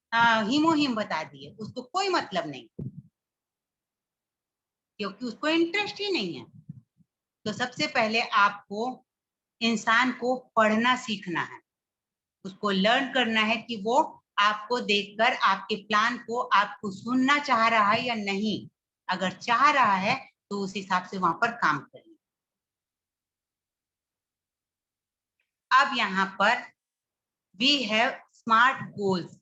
हिमोहिम बता दिए, उसको कोई मतलब नहीं, क्योंकि उसको इंटरेस्ट ही नहीं है। तो सबसे पहले आपको इंसान को पढ़ना सीखना है, उसको लर्न करना है कि वो आपको देखकर आपके प्लान को, आपको सुनना चाह रहा है या नहीं। अगर चाह रहा है तो उस हिसाब से वहां पर काम करिए। अब यहाँ पर वी हैव स्मार्ट गोल्स।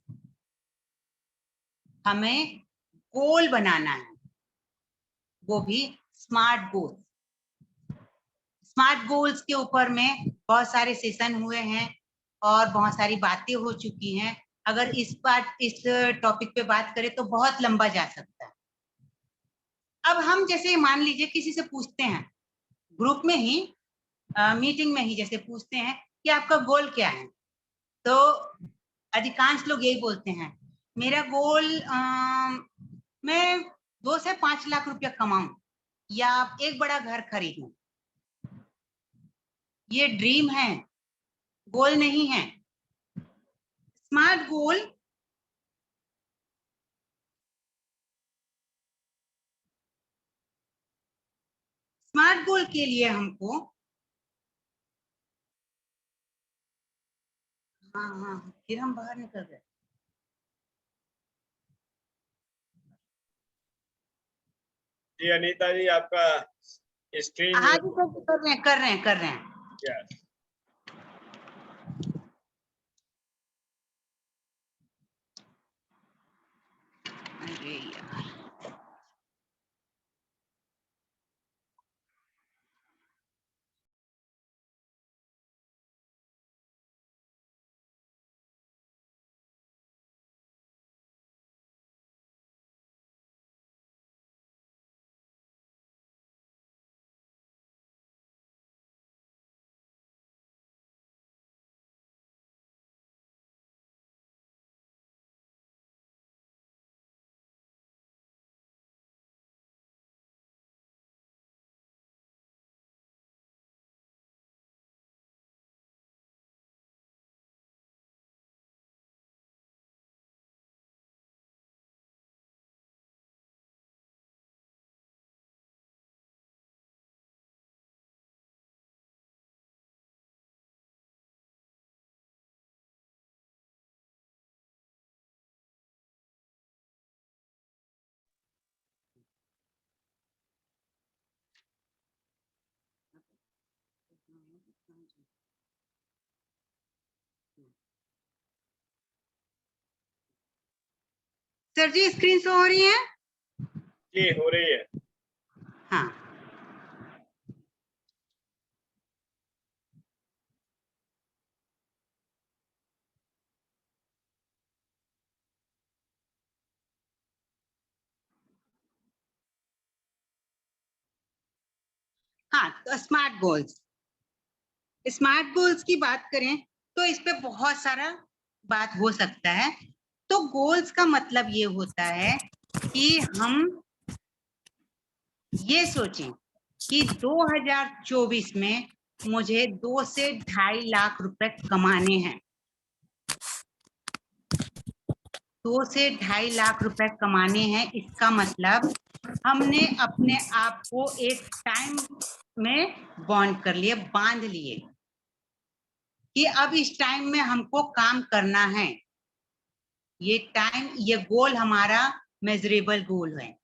हमें गोल बनाना है, वो भी स्मार्ट गोल। स्मार्ट गोल्स के ऊपर में बहुत सारे सेशन हुए हैं और बहुत सारी बातें हो चुकी हैं। अगर इस टॉपिक पे बात करें तो बहुत लंबा जा सकता है। अब हम जैसे मान लीजिए किसी से पूछते हैं, ग्रुप में ही, मीटिंग में ही जैसे पूछते हैं कि आपका गोल क्या है, तो अधिकांश लोग यही बोलते हैं, मेरा गोल मैं 2 से 5 लाख रुपया कमाऊं या एक बड़ा घर खरीदूं। ये ड्रीम है, गोल नहीं है। स्मार्ट गोल स्मार्ट गोल के लिए हमको, हाँ हाँ, फिर हम बाहर निकल गए। जी अनीता जी, आपका स्क्रीन हाँ जो जी सर, कर रहे हैं। है अरे यार। सर जी स्क्रीन शो हो रही है? जी हो रही है। हाँ, हाँ, तो स्मार्ट गोल्स की बात करें तो इस पे बहुत सारा बात हो सकता है। तो गोल्स का मतलब ये होता है कि हम ये सोचें कि 2024 में मुझे 2 से 2.5 लाख रुपए कमाने हैं। 2 से 2.5 लाख रुपए कमाने हैं, इसका मतलब हमने अपने आप को एक टाइम में बॉन्ड कर लिए, बांध लिए कि अब इस टाइम में हमको काम करना है। ये टाइम, ये गोल हमारा मेजरेबल गोल है,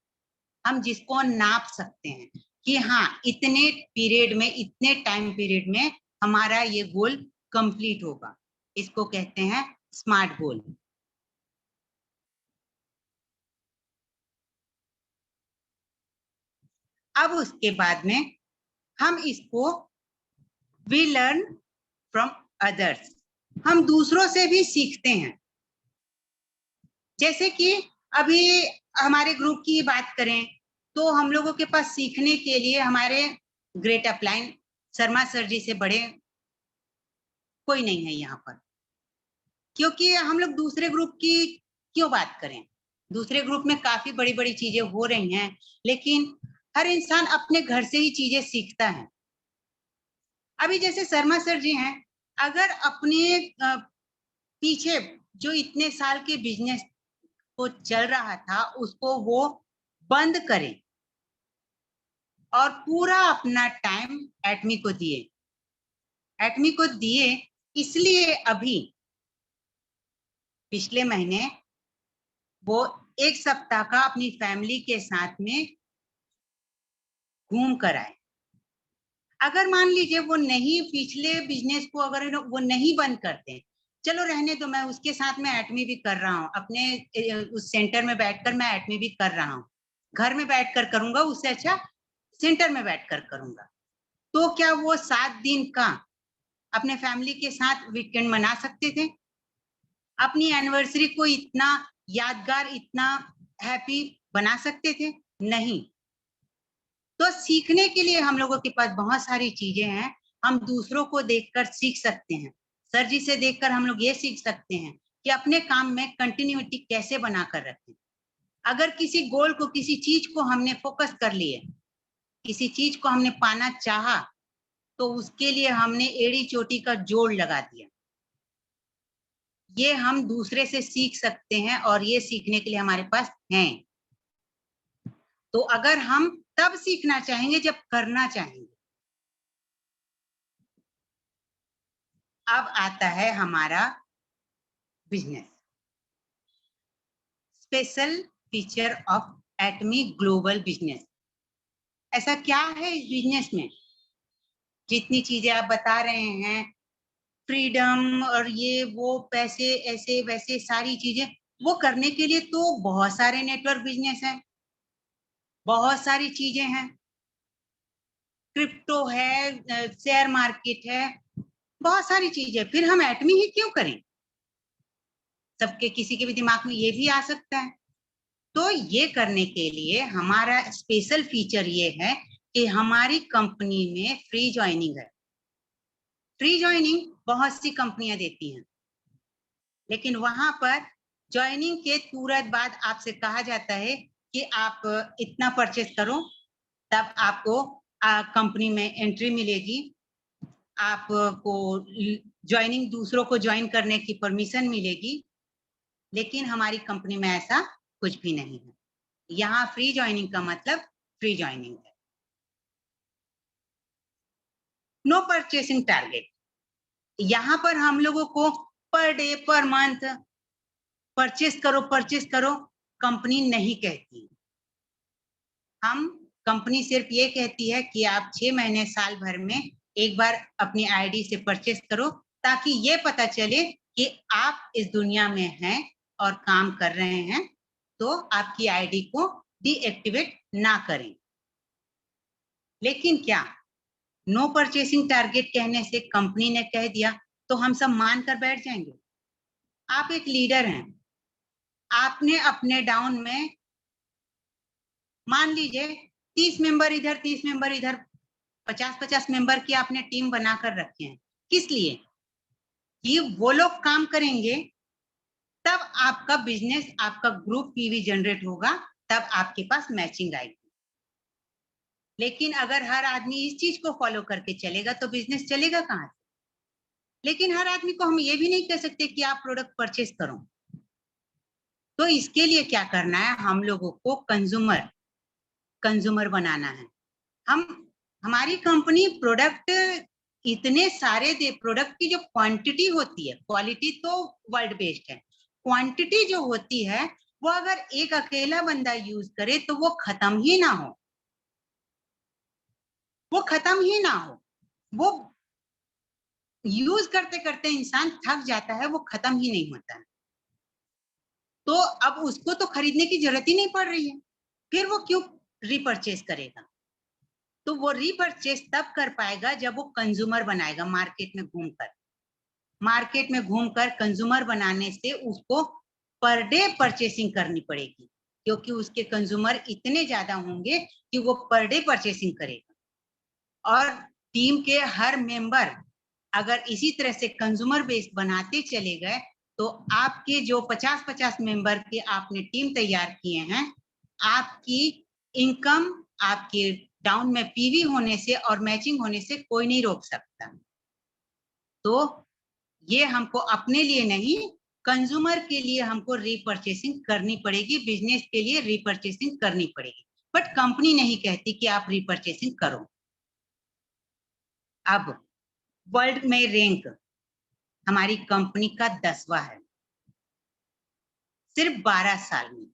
हम जिसको नाप सकते हैं कि हाँ इतने पीरियड में, इतने टाइम पीरियड में हमारा ये गोल कंप्लीट होगा। इसको कहते हैं स्मार्ट गोल। अब उसके बाद में हम इसको वी लर्न फ्रॉम अदर्स, हम दूसरों से भी सीखते हैं। जैसे कि अभी हमारे ग्रुप की बात करें तो हम लोगों के पास सीखने के लिए हमारे ग्रेट अपलाइन शर्मा सर जी से बड़े कोई नहीं है यहाँ पर। क्योंकि हम लोग दूसरे ग्रुप की क्यों बात करें, दूसरे ग्रुप में काफी बड़ी बड़ी चीजें हो रही हैं, लेकिन हर इंसान अपने घर से ही चीजें सीखता है। अभी जैसे शर्मा सर जी हैं, अगर अपने पीछे जो इतने साल के बिजनेस को चल रहा था उसको वो बंद करें और पूरा अपना टाइम एटमी को दिए। एटमी को दिए इसलिए अभी पिछले महीने वो 1 सप्ताह का अपनी फैमिली के साथ में घूम कर आए। अगर मान लीजिए वो नहीं, पिछले बिजनेस को अगर वो नहीं बंद करते, चलो रहने दो, मैं उसके साथ में एटमी भी कर रहा हूँ, अपने उस सेंटर में बैठकर मैं एटमी भी कर रहा हूँ, घर में बैठकर करूंगा उससे अच्छा सेंटर में बैठकर करूंगा। तो क्या वो 7 दिन का अपने फैमिली के साथ वीकेंड मना सकते थे? अपनी एनिवर्सरी को इतना यादगार, इतना हैप्पी बना सकते थे? नहीं। तो सीखने के लिए हम लोगों के पास बहुत सारी चीजें हैं, हम दूसरों को देखकर सीख सकते हैं। सर जी से देखकर हम लोग ये सीख सकते हैं कि अपने काम में कंटिन्यूटी कैसे बनाकर रखें। अगर किसी गोल को, किसी चीज को हमने फोकस कर लिए, किसी चीज को हमने पाना चाहा, तो उसके लिए हमने एड़ी चोटी का जोड़ लगा दिया। ये हम दूसरे से सीख सकते हैं और ये सीखने के लिए हमारे पास हैं। तो अगर हम तब सीखना चाहेंगे जब करना चाहेंगे। अब आता है हमारा business, special feature of Atomy global business. ऐसा क्या है इस बिजनेस में? जितनी चीजें आप बता रहे हैं, फ्रीडम और ये वो, पैसे ऐसे वैसे सारी चीजें, वो करने के लिए तो बहुत सारे नेटवर्क बिजनेस हैं, बहुत सारी चीजें हैं, क्रिप्टो है, शेयर मार्केट है, बहुत सारी चीजें। फिर हम एटमी ही क्यों करें? सबके, किसी के भी दिमाग में ये भी आ सकता है। तो ये करने के लिए हमारा स्पेशल फीचर ये है कि हमारी कंपनी में फ्री ज्वाइनिंग है। फ्री ज्वाइनिंग बहुत सी कंपनियां देती हैं, लेकिन वहां पर ज्वाइनिंग के तुरंत बाद आपसे कहा जाता है कि आप इतना परचेस करो, तब आपको कंपनी में एंट्री मिलेगी, आपको ज्वाइनिंग, दूसरों को ज्वाइन करने की परमिशन मिलेगी। लेकिन हमारी कंपनी में ऐसा कुछ भी नहीं है। यहाँ फ्री ज्वाइनिंग का मतलब फ्री ज्वाइनिंग है। No purchasing target. यहाँ पर हम लोगों को per day, per month purchase करो, परचेस करो कंपनी नहीं कहती। हम, कंपनी सिर्फ ये कहती है कि आप 6 महीने, साल भर में एक बार अपनी आईडी से परचेस करो, ताकि ये पता चले कि आप इस दुनिया में हैं और काम कर रहे हैं, तो आपकी आईडी को डीएक्टिवेट ना करें। लेकिन क्या नो परचेसिंग टारगेट कहने से, कंपनी ने कह दिया तो हम सब मानकर बैठ जाएंगे? आप एक लीडर हैं, आपने अपने डाउन में मान लीजिए 30 मेंबर इधर 30 मेंबर इधर 50-50 मेंबर की आपने टीम बनाकर रखे हैं। किस लिए? कि वो लोग काम करेंगे, तब आपका बिजनेस, आपका ग्रुप पीवी जनरेट होगा, तब आपके पास मैचिंग आएगी। लेकिन अगर हर आदमी इस चीज को फॉलो करके चलेगा तो बिजनेस चलेगा कहाँ से? लेकिन हर आदमी को हम ये भी नहीं कह सकते कि आप प्रोडक्ट परचेस करो। तो इसके लिए क्या करना है, हम लोगों को कंज्यूमर बनाना है। हमारी कंपनी प्रोडक्ट इतने सारे दे, प्रोडक्ट की जो क्वांटिटी होती है, क्वालिटी तो वर्ल्ड बेस्ड है, क्वांटिटी जो होती है वो अगर एक अकेला बंदा यूज करे तो वो खत्म ही ना हो, वो यूज करते करते इंसान थक जाता है, वो खत्म ही नहीं होता है। तो अब उसको तो खरीदने की जरूरत ही नहीं पड़ रही है, फिर वो क्यों रीपरचेस करेगा? तो वो रीपरचेस तब कर पाएगा जब वो कंज्यूमर बनाएगा। मार्केट में घूमकर कंज्यूमर बनाने से उसको पर डे परचेसिंग करनी पड़ेगी, क्योंकि उसके कंज्यूमर इतने ज्यादा होंगे कि वो पर डे परचेसिंग करेगा। और टीम के हर मेंबर अगर इसी तरह से कंज्यूमर बेस बनाते चले गए, तो आपके जो 50-50 मेंबर के आपने टीम तैयार किए हैं, आपकी इनकम, आपके डाउन में पीवी होने से और मैचिंग होने से कोई नहीं रोक सकता। तो ये हमको अपने लिए नहीं, कंज्यूमर के लिए हमको रीपरचेसिंग करनी पड़ेगी, बिजनेस के लिए रीपरचेसिंग करनी पड़ेगी। बट कंपनी नहीं कहती कि आप रीपरचेसिंग करो। अब वर्ल्ड में रैंक हमारी कंपनी का 10वां है, सिर्फ 12 साल में।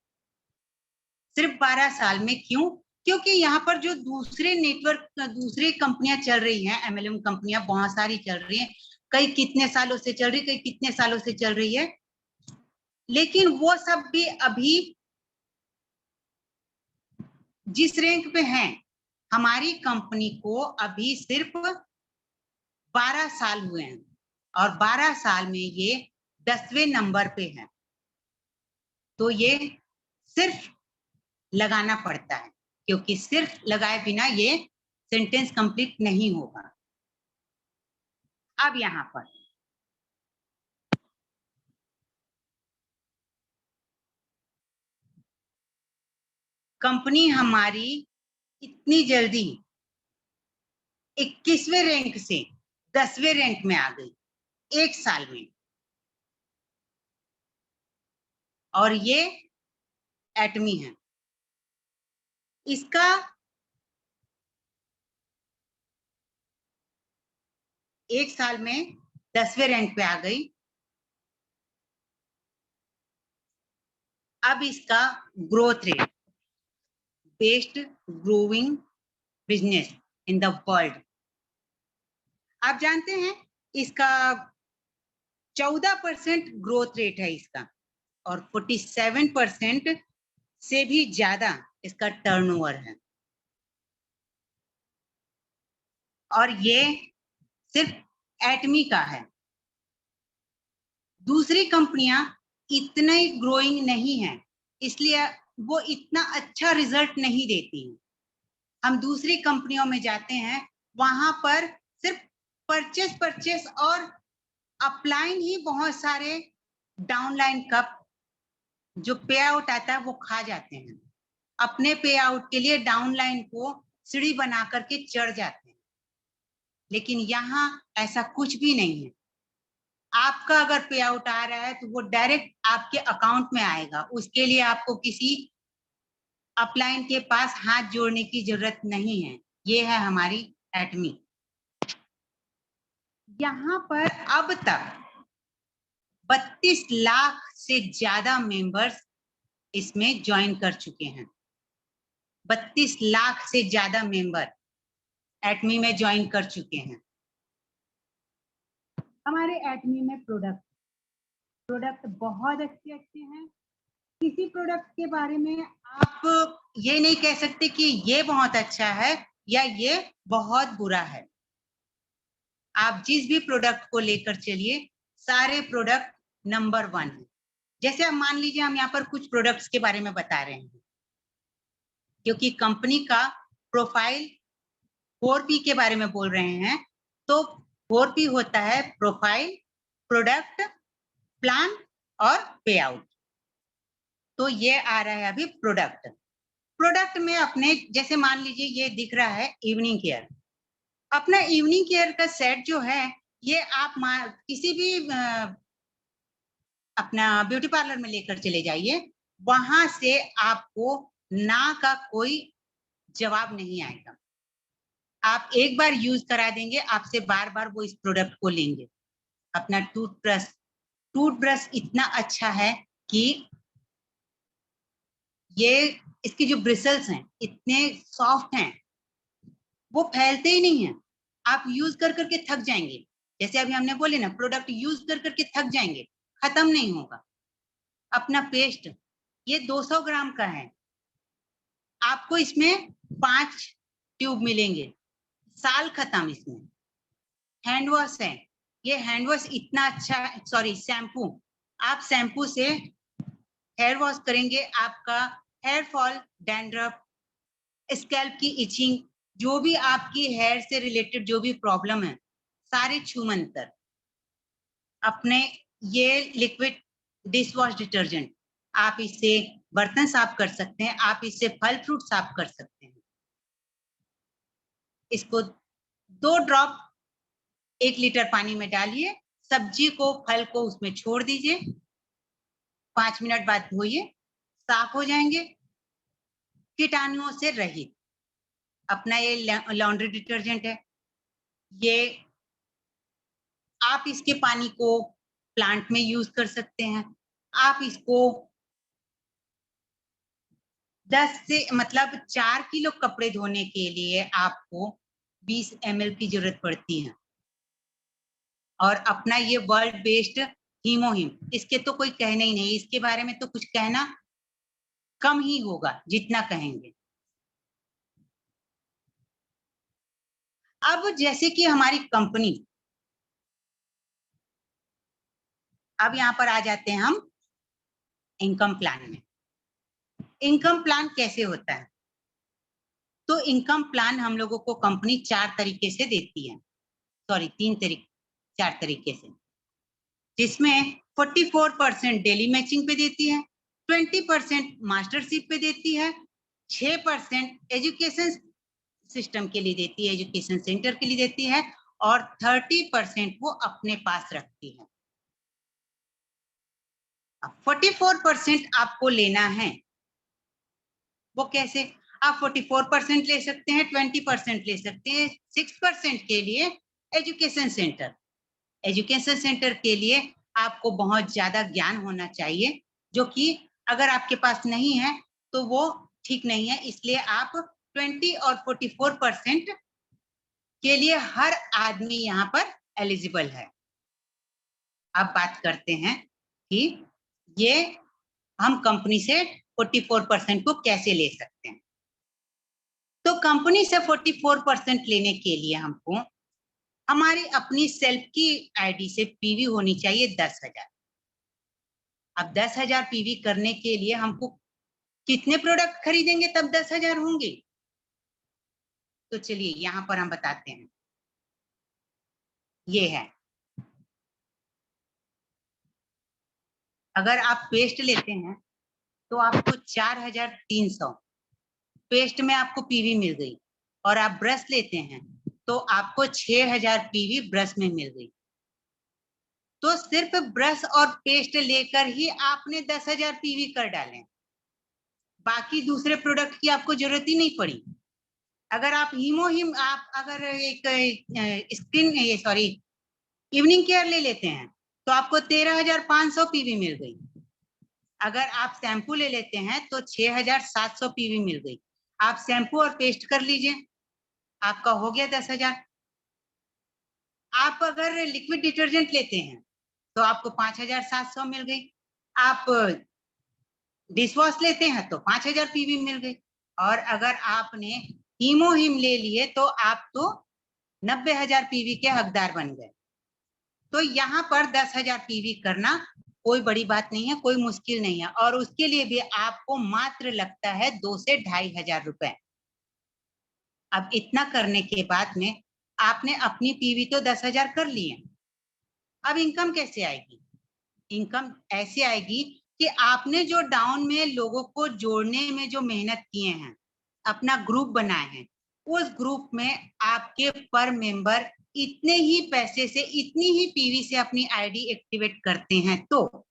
सिर्फ 12 साल में क्यों? क्योंकि यहाँ पर जो दूसरे नेटवर्क, दूसरी कंपनियां चल रही हैं, एमएलएम कंपनियां बहुत सारी चल रही हैं, कई कितने सालों से चल रही, कई कितने सालों से चल रही है, लेकिन वो सब भी अभी जिस रैंक पे हैं, हमारी कंपनी को अभी सिर्फ 12 साल हुए हैं और 12 साल में ये 10वें नंबर पे है। तो ये सिर्फ लगाना पड़ता है, क्योंकि सिर्फ लगाए बिना ये सेंटेंस कंप्लीट नहीं होगा। अब यहाँ पर कंपनी हमारी इतनी जल्दी 21वें रैंक से 10वें रैंक में आ गई, एक साल में। और ये एटमी है, इसका एक साल में 10वें रैंक पे आ गई। अब इसका growth rate, best growing business in the world, आप जानते हैं इसका 14% ग्रोथ रेट है इसका, और 47% से भी ज्यादा इसका टर्नओवर है। और ये सिर्फ एटमी का है, दूसरी कंपनियां इतना ही ग्रोइंग नहीं है, इसलिए वो इतना अच्छा रिजल्ट नहीं देती हैं। हम दूसरी कंपनियों में जाते हैं, वहां पर सिर्फ परचेस और अपलाइन ही बहुत सारे डाउनलाइन कप जो पे आउट आता है वो खा जाते हैं। अपने पे आउट के लिए डाउनलाइन को सीढ़ी बना करके चढ़ जाते हैं, लेकिन यहाँ ऐसा कुछ भी नहीं है। आपका अगर पे आउट आ रहा है तो वो डायरेक्ट आपके अकाउंट में आएगा, उसके लिए आपको किसी अपलाइन के पास हाथ जोड़ने की जरूरत नहीं है। ये है हमारी एटमी। यहाँ पर अब तक 32 लाख से ज्यादा मेंबर्स इसमें ज्वाइन कर चुके हैं। 32 लाख से ज्यादा मेंबर एटमी में ज्वाइन कर चुके हैं। हमारे एटमी में प्रोडक्ट बहुत अच्छे अच्छे हैं। किसी प्रोडक्ट के बारे में आप ये नहीं कह सकते कि ये बहुत अच्छा है या ये बहुत बुरा है। आप जिस भी प्रोडक्ट को लेकर चलिए, सारे प्रोडक्ट नंबर 1 है। जैसे अब मान लीजिए हम यहाँ पर कुछ प्रोडक्ट्स के बारे में बता रहे हैं, क्योंकि कंपनी का प्रोफाइल 4P के बारे में बोल रहे हैं, तो 4P होता है प्रोफाइल, प्रोडक्ट, प्लान और पे आउट। तो ये आ रहा है अभी प्रोडक्ट में अपने, जैसे मान लीजिए ये दिख रहा है इवनिंग केयर। अपना इवनिंग केयर का सेट जो है, ये आप किसी भी अपना ब्यूटी पार्लर में लेकर चले जाइए, वहां से आपको ना का कोई जवाब नहीं आएगा। आप एक बार यूज करा देंगे, आपसे बार बार वो इस प्रोडक्ट को लेंगे। अपना टूथब्रश इतना अच्छा है कि ये इसकी जो ब्रिसल्स हैं इतने सॉफ्ट हैं, वो फैलते ही नहीं है। आप यूज कर करके थक जाएंगे। जैसे अभी हमने बोले ना, प्रोडक्ट यूज कर करके थक जाएंगे, खत्म नहीं होगा। अपना पेस्ट ये 200 ग्राम का है, आपको इसमें 5 ट्यूब मिलेंगे, साल खत्म। इसमें हैंड वॉश है, ये हैंड वॉश इतना अच्छा, सॉरी शैम्पू, आप शैम्पू से हेयर वॉश करेंगे, आपका हेयर फॉल, डैंड्रफ, स्कैल्प की इचिंग, जो भी आपकी हेयर से रिलेटेड जो भी प्रॉब्लम है, सारे छूमंतर। अपने ये लिक्विड डिश वॉश डिटर्जेंट, आप इससे बर्तन साफ कर सकते हैं, आप इससे फल फ्रूट साफ कर सकते हैं। इसको 2 ड्रॉप 1 लीटर पानी में डालिए, सब्जी को, फल को उसमें छोड़ दीजिए, 5 मिनट बाद धोइए, साफ हो जाएंगे, कीटाणुओं से रहित। अपना ये लॉन्ड्री डिटर्जेंट है, ये आप इसके पानी को प्लांट में यूज कर सकते हैं। आप इसको 10 से मतलब 4 किलो कपड़े धोने के लिए आपको 20 ml की जरूरत पड़ती है। और अपना ये वर्ल्ड बेस्ड हीमोहिम, इसके तो कोई कहने ही नहीं, इसके बारे में तो कुछ कहना कम ही होगा जितना कहेंगे। अब जैसे कि हमारी कंपनी, अब यहाँ पर आ जाते हैं हम इनकम प्लान में। इनकम प्लान कैसे होता है? तो इनकम प्लान हम लोगों को कंपनी 4 तरीके से देती है, सॉरी 4 तरीके से, जिसमें 44% डेली मैचिंग पे देती है, 20% मास्टरशिप पे देती है, 6% एजुकेशन सिस्टम के लिए देती है, एजुकेशन सेंटर के लिए देती है, और 30% वो अपने पास रखती है। 44% आपको लेना है, वो कैसे? आप 44% ले सकते हैं, 20% ले सकते हैं, 6% के लिए एजुकेशन सेंटर के लिए आपको बहुत ज्यादा ज्ञान होना चाहिए, जो कि अगर आपके पास नहीं है तो वो ठीक नहीं है। इसलिए आप 20 और 44% के लिए हर आदमी यहाँ पर एलिजिबल है। अब बात करते हैं कि ये हम कंपनी से 44% को कैसे ले सकते हैं। तो कंपनी से 44% लेने के लिए हमको हमारी अपनी सेल्फ की आईडी से पीवी होनी चाहिए 10,000। अब 10,000 पीवी करने के लिए हमको कितने प्रोडक्ट खरीदेंगे तब 10,000 होंगे? तो चलिए यहाँ पर हम बताते हैं। ये है, अगर आप पेस्ट लेते हैं तो आपको 4,300 पेस्ट में आपको पीवी मिल गई, और आप ब्रश लेते हैं तो आपको 6,000 पीवी ब्रश में मिल गई। तो सिर्फ ब्रश और पेस्ट लेकर ही आपने 10,000 पीवी कर डाले, बाकी दूसरे प्रोडक्ट की आपको जरूरत ही नहीं पड़ी। अगर आप आप अगर एक स्किन, ये सॉरी इवनिंग केयर ले लेते हैं तो आपको 13,500 पीवी मिल गई। अगर आप शैम्पू ले लेते हैं तो 6,700 पीवी मिल गई। आप शैम्पू और पेस्ट कर लीजिए, आपका हो गया 10,000। आप अगर लिक्विड डिटर्जेंट लेते हैं तो आपको 5,700 मिल गई। आप डिश वॉश लेते हैं तो 5,000 पीवी मिल गई। और अगर आपने हीमो हिम ले लिए तो आप तो 90,000 पीवी के हकदार बन गए। तो यहाँ पर 10,000 पीवी करना कोई बड़ी बात नहीं है, कोई मुश्किल नहीं है। और उसके लिए भी आपको मात्र लगता है 2 से 2,500 रुपए। अब इतना करने के बाद में आपने अपनी पीवी तो 10,000 कर लिए। अब इनकम कैसे आएगी? इनकम ऐसे आएगी कि आपने जो डाउन में लोगों को जोड़ने में जो मेहनत किए हैं, अपना ग्रुप बनाए हैं, उस ग्रुप में आपके पर मेंबर इतने ही पैसे से, इतनी ही पीवी से अपनी आईडी एक्टिवेट करते हैं तो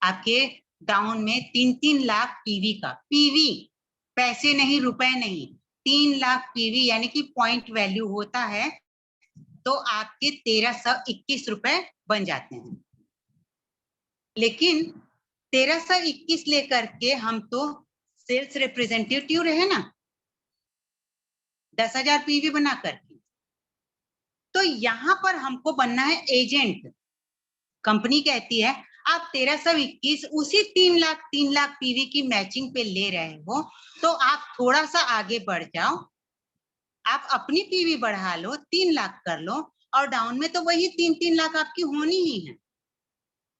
आपके डाउन में 3-3 लाख पीवी का, पीवी पैसे नहीं, रुपए नहीं, 3 लाख पीवी यानी कि पॉइंट वैल्यू होता है, तो आपके 1,321 रुपए बन जाते हैं। लेकिन 1,321 लेकर के हम तो सेल्स रिप्रेजेंटेटिव रहे ना, 10,000 पीवी बना करके। तो यहाँ पर हमको बनना है एजेंट। कंपनी कहती है आप 1,321 उसी 3 लाख पीवी की मैचिंग पे ले रहे हो, तो आप थोड़ा सा आगे बढ़ जाओ, आप अपनी पीवी बढ़ा लो, 3 लाख कर लो, और डाउन में तो वही 3-3 लाख आपकी होनी ही है।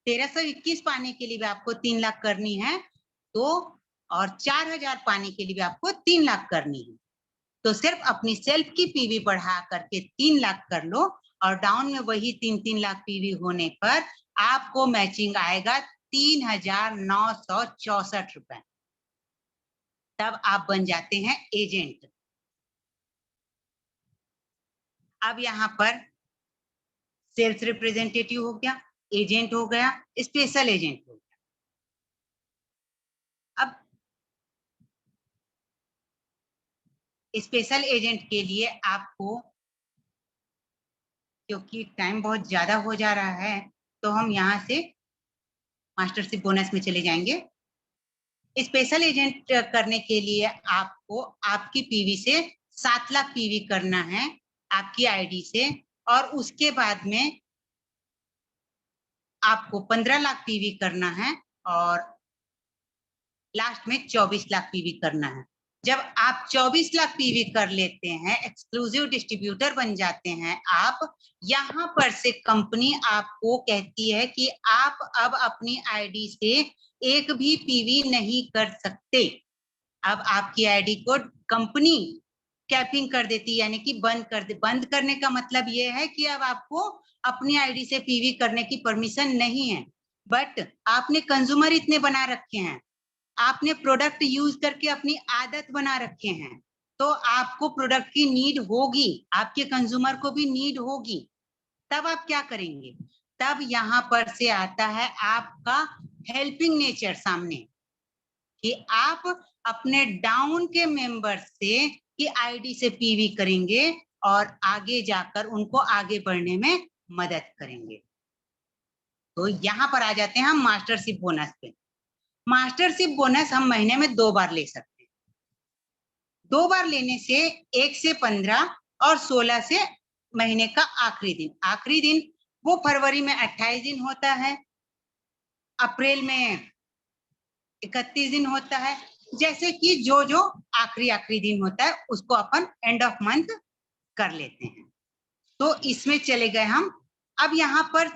1,321 पाने के लिए भी आपको 3 लाख करनी है तो, और 4,000 पाने के लिए भी आपको 3 लाख करनी है। तो सिर्फ अपनी सेल्फ की पीवी बढ़ा करके 3 लाख कर लो, और डाउन में वही 3-3 लाख पीवी होने पर आपको मैचिंग आएगा 3,964 रुपए। तब आप बन जाते हैं एजेंट। अब यहाँ पर सेल्स रिप्रेजेंटेटिव हो गया, एजेंट हो गया, स्पेशल एजेंट हो गया। अब स्पेशल एजेंट के लिए आपको, क्योंकि टाइम बहुत ज्यादा हो जा रहा है, तो हम यहाँ से मास्टरशिप बोनस में चले जाएंगे। स्पेशल एजेंट करने के लिए आपको आपकी पीवी से 7 लाख पीवी करना है आपकी आईडी से, और उसके बाद में आपको 15 लाख पीवी करना है, और लास्ट में 24 लाख पीवी करना है। जब आप 24 लाख पीवी कर लेते हैं, एक्सक्लूसिव डिस्ट्रीब्यूटर बन जाते हैं आप, यहाँ पर से कंपनी आपको कहती है कि आप अब अपनी आईडी से एक भी पीवी नहीं कर सकते। अब आपकी आईडी को कंपनी कैपिंग कर देती है, यानी कि बंद कर दे। बंद करने का मतलब ये है कि अब आपको अपनी आईडी से पीवी करने की परमिशन नहीं है। बट आपने कंज्यूमर इतने बना रखे हैं, आपने प्रोडक्ट यूज करके अपनी आदत बना रखे हैं, तो आपको प्रोडक्ट की नीड होगी, आपके कंज्यूमर को भी नीड होगी। तब आप क्या करेंगे? तब यहाँ पर से आता है आपका हेल्पिंग नेचर सामने, कि आप अपने डाउन के मेंबर से की आईडी से पीवी करेंगे और आगे जाकर उनको आगे बढ़ने में मदद करेंगे। तो यहाँ पर आ जाते हैं हम मास्टरशिप बोनस पे। मास्टरशिप बोनस हम महीने में 2 बार ले सकते हैं। 2 बार लेने से 1 से 15 और 16 से महीने का आखिरी दिन। आखिरी दिन वो फरवरी में 28 दिन होता है, अप्रैल में 31 दिन होता है, जैसे कि जो जो आखिरी दिन होता है उसको अपन एंड ऑफ मंथ कर लेते हैं। तो इसमें चले गए हम। अब यहाँ पर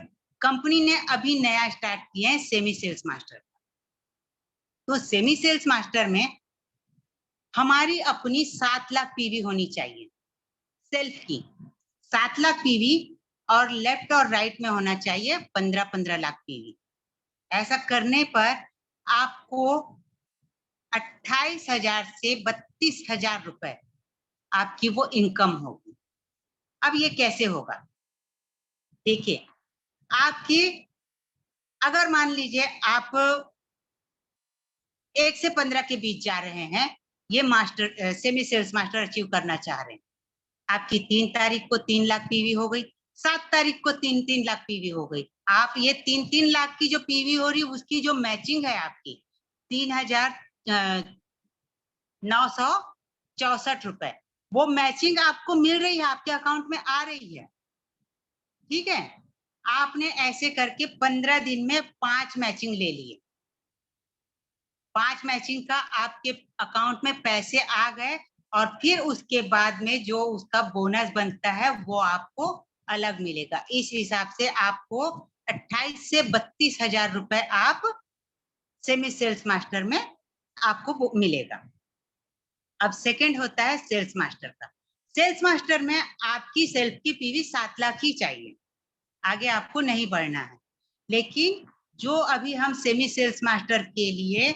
कंपनी ने अभी नया स्टार्ट किया है सेमी सेल्स मास्टर। तो सेमी सेल्स मास्टर में हमारी अपनी 7 लाख पीवी होनी चाहिए, सेल्फ की 7 लाख पीवी, और लेफ्ट और राइट में होना चाहिए 15-15 लाख पीवी। ऐसा करने पर आपको 28,000 से 32,000 रुपए आपकी वो इनकम होगी। अब ये कैसे होगा? देखिए, आपकी अगर मान लीजिए आप 1 से 15 के बीच जा रहे हैं, ये master semi sales master achieve करना चाह रहे हैं, आपकी 3 तारीख को 3 लाख पीवी हो गई, 7 तारीख को 3-3 लाख पीवी हो गई। आप ये 3-3 लाख की जो पीवी हो रही है उसकी जो मैचिंग है आपकी 3,964 रुपए, वो मैचिंग आपको मिल रही है, आपके अकाउंट में आ रही है। ठीक है, आपने ऐसे करके 15 दिन में 5 मैचिंग ले लिए। 5 मैचिंग का आपके अकाउंट में पैसे आ गए और फिर उसके बाद में जो उसका बोनस बनता है वो आपको अलग मिलेगा। इस हिसाब से आपको 28 से 32,000 रुपए आप सेमी सेल्स मास्टर में आपको मिलेगा। अब सेकंड होता है सेल्स मास्टर का। सेल्स मास्टर में आपकी सेल्फ की पीवी 7 लाख ही चाहिए, आगे आपको नहीं बढ़ना है। लेकिन जो अभी हम सेमी सेल्स मास्टर के लिए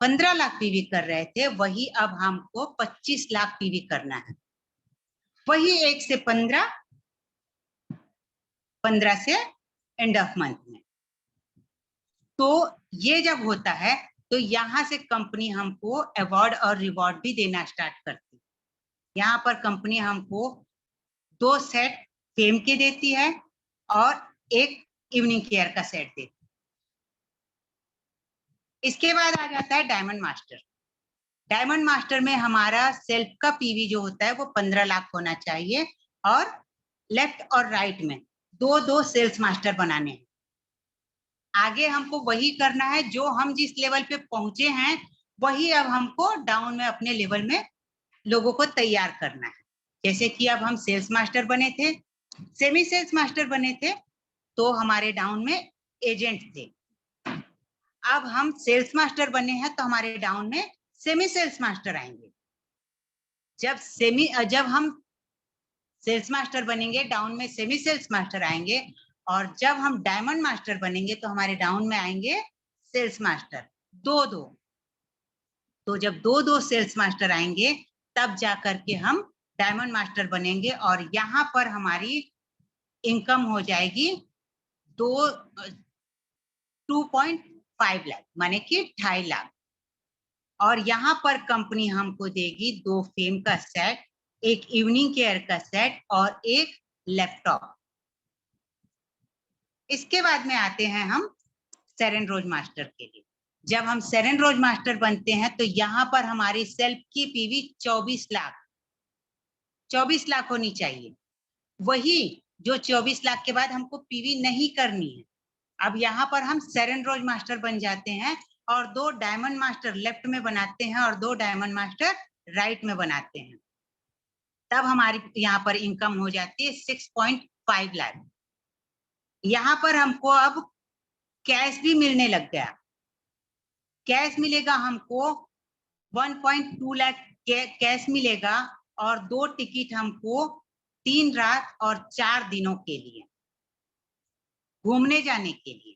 15 लाख पीवी कर रहे थे, वही अब हमको 25 लाख पीवी करना है। वही 1 से 15, 15 से एंड ऑफ मंथ में। तो ये जब होता है तो यहाँ से कंपनी हमको अवार्ड और रिवॉर्ड भी देना स्टार्ट करती है। यहाँ पर कंपनी हमको 2 सेट फेम के देती है और 1 इवनिंग केयर का सेट देती है। इसके बाद आ जाता है डायमंड मास्टर। डायमंड मास्टर में हमारा सेल्फ का पीवी जो होता है वो 15 लाख होना चाहिए और लेफ्ट और राइट में 2-2 सेल्स मास्टर बनाने हैं। आगे हमको वही करना है, जो हम जिस लेवल पे पहुंचे हैं वही अब हमको डाउन में अपने लेवल में लोगों को तैयार करना है। जैसे कि अब हम सेल्स मास्टर बने थे, सेमी सेल्स मास्टर बने थे, तो हमारे डाउन में एजेंट थे। अब हम सेल्स मास्टर बने हैं तो हमारे डाउन में सेमी सेल्स मास्टर आएंगे। जब हम सेल्स मास्टर बनेंगे, डाउन में सेमी सेल्स मास्टर आएंगे, और जब हम डायमंड मास्टर बनेंगे तो हमारे डाउन में आएंगे सेल्स मास्टर 2-2। तो जब 2-2 सेल्स मास्टर आएंगे तब जाकर के हम डायमंड मास्टर बनेंगे, और यहाँ पर हमारी इनकम हो जाएगी 2.5 लाख, माने कि 2.5 लाख। और यहाँ पर कंपनी हमको देगी 2 फेम का सेट, 1 इवनिंग केयर का सेट और 1 लैपटॉप। इसके बाद में आते हैं हम सेरेन रोज मास्टर के लिए। जब हम सेरेन रोज मास्टर बनते हैं तो यहाँ पर हमारी सेल्फ की पीवी 24 लाख होनी चाहिए। वही जो 24 लाख के बाद हमको पीवी नहीं करनी है। अब यहाँ पर हम सेरेन रोज मास्टर बन जाते हैं और 2 डायमंड मास्टर लेफ्ट में बनाते हैं और 2 डायमंड मास्टर राइट में बनाते हैं। तब हमारी यहाँ पर इनकम हो जाती है 6.5 लाख। यहाँ पर हमको अब कैश भी मिलने लग गया। कैश मिलेगा हमको 1.2 लाख कैश मिलेगा, और 2 टिकट हमको 3 रात और 4 दिनों के लिए घूमने जाने के लिए।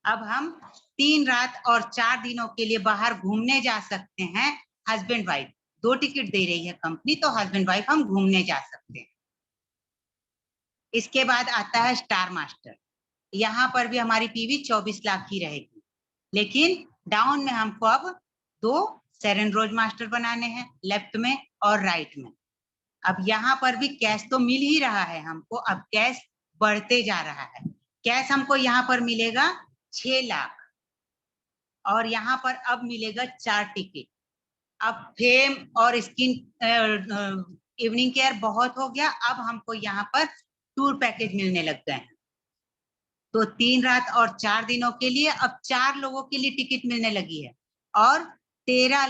अब हम 3 रात और 4 दिनों के लिए बाहर घूमने जा सकते हैं। हस्बैंड वाइफ 2 टिकट दे रही है कंपनी, तो हस्बैंड वाइफ हम घूमने जा सकते हैं। इसके बाद आता है स्टार मास्टर। यहाँ पर भी हमारी पीवी 24 लाख ही रहेगी, लेकिन डाउन में हमको अब 2 सेरेन रोज मास्टर बनाने हैं, लेफ्ट में और राइट में। अब यहाँ पर भी कैश तो मिल ही रहा है हमको, अब कैश बढ़ते जा रहा है। कैश हमको यहाँ पर मिलेगा 6 लाख, और यहाँ पर अब मिलेगा 4 टिकट। अब फेम और स्किन इवनिंग केयर बहुत हो गया, अब हमको यहाँ पर टूर पैकेज मिलने लग गए हैं। तो 3 रात और 4 दिनों के लिए अब 4 लोगों के लिए टिकट मिलने लगी है, और 13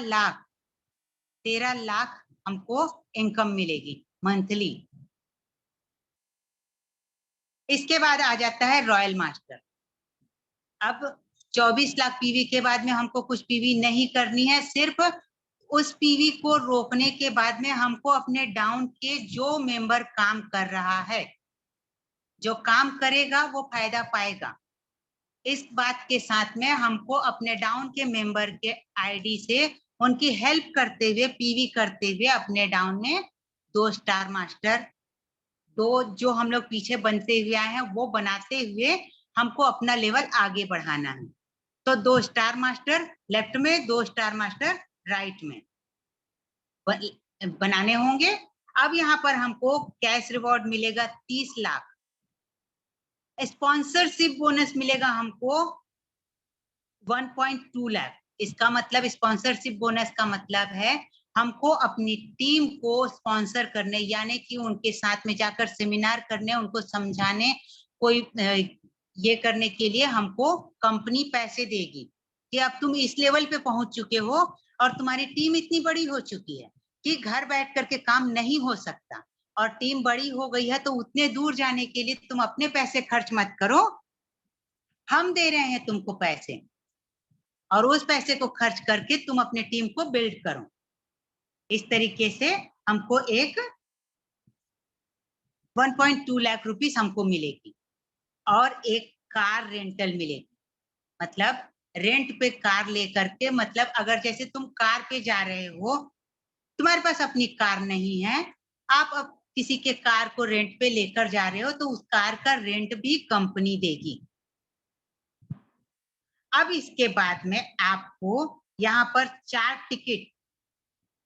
लाख हमको इनकम मिलेगी मंथली। इसके बाद आ जाता है रॉयल मास्टर। अब 24 लाख पीवी के बाद में हमको कुछ पीवी नहीं करनी है, सिर्फ उस पीवी को रोकने के बाद में हमको अपने डाउन के जो मेंबर काम कर रहा है, जो काम करेगा वो फायदा पाएगा। इस बात के साथ में हमको अपने डाउन के मेंबर के आईडी से उनकी हेल्प करते हुए, पीवी करते हुए अपने डाउन में 2 स्टार मास्टर, 2 जो हम लोग पीछे बनते हुए आए हैं वो बनाते हुए हमको अपना लेवल आगे बढ़ाना है। तो 2 स्टार मास्टर लेफ्ट में, 2 स्टार मास्टर राइट में बनाने होंगे। अब यहाँ पर हमको कैश रिवॉर्ड मिलेगा 30 लाख। स्पॉन्सरशिप बोनस मिलेगा हमको 1.2 लाख। इसका मतलब स्पॉन्सरशिप बोनस का मतलब है हमको अपनी टीम को स्पॉन्सर करने, यानी कि उनके साथ में जाकर सेमिनार करने, उनको समझाने, कोई ये करने के लिए हमको कंपनी पैसे देगी कि अब तुम इस लेवल पे पहुंच चुके हो और तुम्हारी टीम इतनी बड़ी हो चुकी है कि घर बैठ करके काम नहीं हो सकता, और टीम बड़ी हो गई है तो उतने दूर जाने के लिए तुम अपने पैसे खर्च मत करो, हम दे रहे हैं तुमको पैसे, और उस पैसे को खर्च करके तुम अपने टीम को बिल्ड करो। इस तरीके से हमको एक 1.2 लाख रुपीस हमको मिलेगी, और एक कार रेंटल मिलेगी। मतलब रेंट पे कार लेकर के, मतलब अगर जैसे तुम कार पे जा रहे हो, तुम्हारे पास अपनी कार नहीं है, आप अब किसी के कार को रेंट पे लेकर जा रहे हो, तो उस कार का रेंट भी कंपनी देगी। अब इसके बाद में आपको यहाँ पर 4 टिकट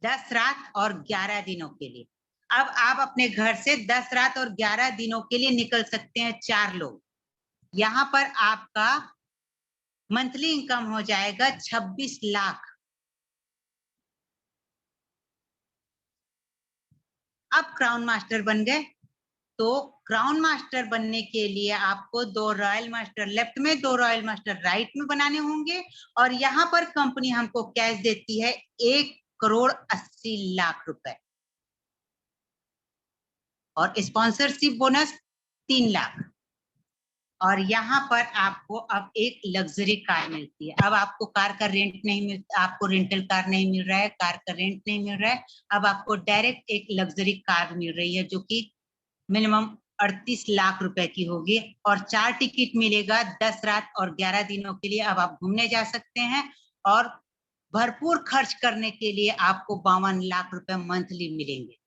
10 रात और 11 दिनों के लिए, अब आप अपने घर से 10 रात और 11 दिनों के लिए निकल सकते हैं 4 लोग। यहाँ पर आपका मंथली इनकम हो जाएगा 26 लाख। अब क्राउन मास्टर बन गए, तो क्राउन मास्टर बनने के लिए आपको 2 रॉयल मास्टर लेफ्ट में, 2 रॉयल मास्टर राइट में बनाने होंगे, और यहाँ पर कंपनी हमको कैश देती है 1,80,00,000 रुपए, और स्पॉन्सरशिप बोनस 3 लाख। और यहाँ पर आपको अब एक लग्जरी कार मिलती है। अब आपको कार का रेंट नहीं मिलता, आपको रेंटल कार नहीं मिल रहा है, कार का रेंट नहीं मिल रहा है, अब आपको डायरेक्ट एक लग्जरी कार मिल रही है जो कि मिनिमम 38 लाख रुपए की होगी, और 4 टिकट मिलेगा 10 रात और 11 दिनों के लिए। अब आप घूमने जा सकते हैं, और भरपूर खर्च करने के लिए आपको 52 लाख रुपए मंथली मिलेंगे।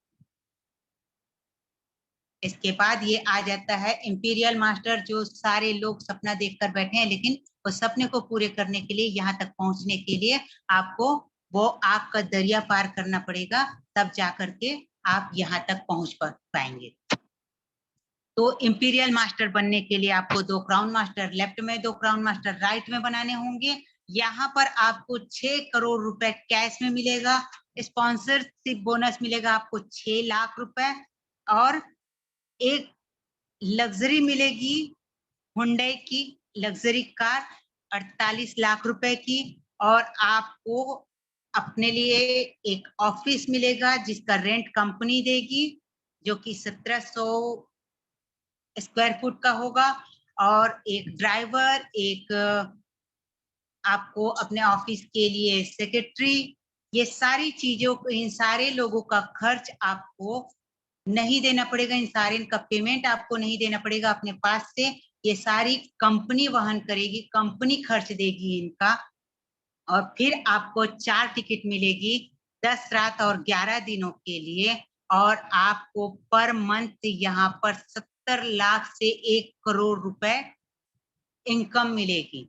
इसके बाद ये आ जाता है इंपीरियल मास्टर, जो सारे लोग सपना देखकर बैठे हैं, लेकिन उस सपने को पूरे करने के लिए, यहाँ तक पहुंचने के लिए आपको वो आग का दरिया पार करना पड़ेगा, तब जाकर के आप यहाँ तक पहुंच पाएंगे। तो इंपीरियल मास्टर बनने के लिए आपको 2 क्राउन मास्टर लेफ्ट में, 2 क्राउन मास्टर राइट में बनाने होंगे। यहाँ पर आपको 6 करोड़ रुपए कैश में मिलेगा, स्पॉन्सरशिप बोनस मिलेगा आपको 6 लाख रुपए, और एक लग्जरी मिलेगी हुंडई की लग्जरी कार 48 लाख रुपए की, और आपको अपने लिए एक ऑफिस मिलेगा जिसका रेंट कंपनी देगी, जो कि 1700 स्क्वायर फुट का होगा, और एक ड्राइवर, एक आपको अपने ऑफिस के लिए सेक्रेटरी, ये सारी चीजों को, इन सारे लोगों का खर्च आपको नहीं देना पड़ेगा, इन सारे का पेमेंट आपको नहीं देना पड़ेगा अपने पास से, ये सारी कंपनी वहन करेगी, कंपनी खर्च देगी इनका। और फिर आपको 4 टिकट मिलेगी 10 रात और 11 दिनों के लिए, और आपको पर मंथ यहाँ पर 70 लाख से 1 करोड़ रुपए इनकम मिलेगी।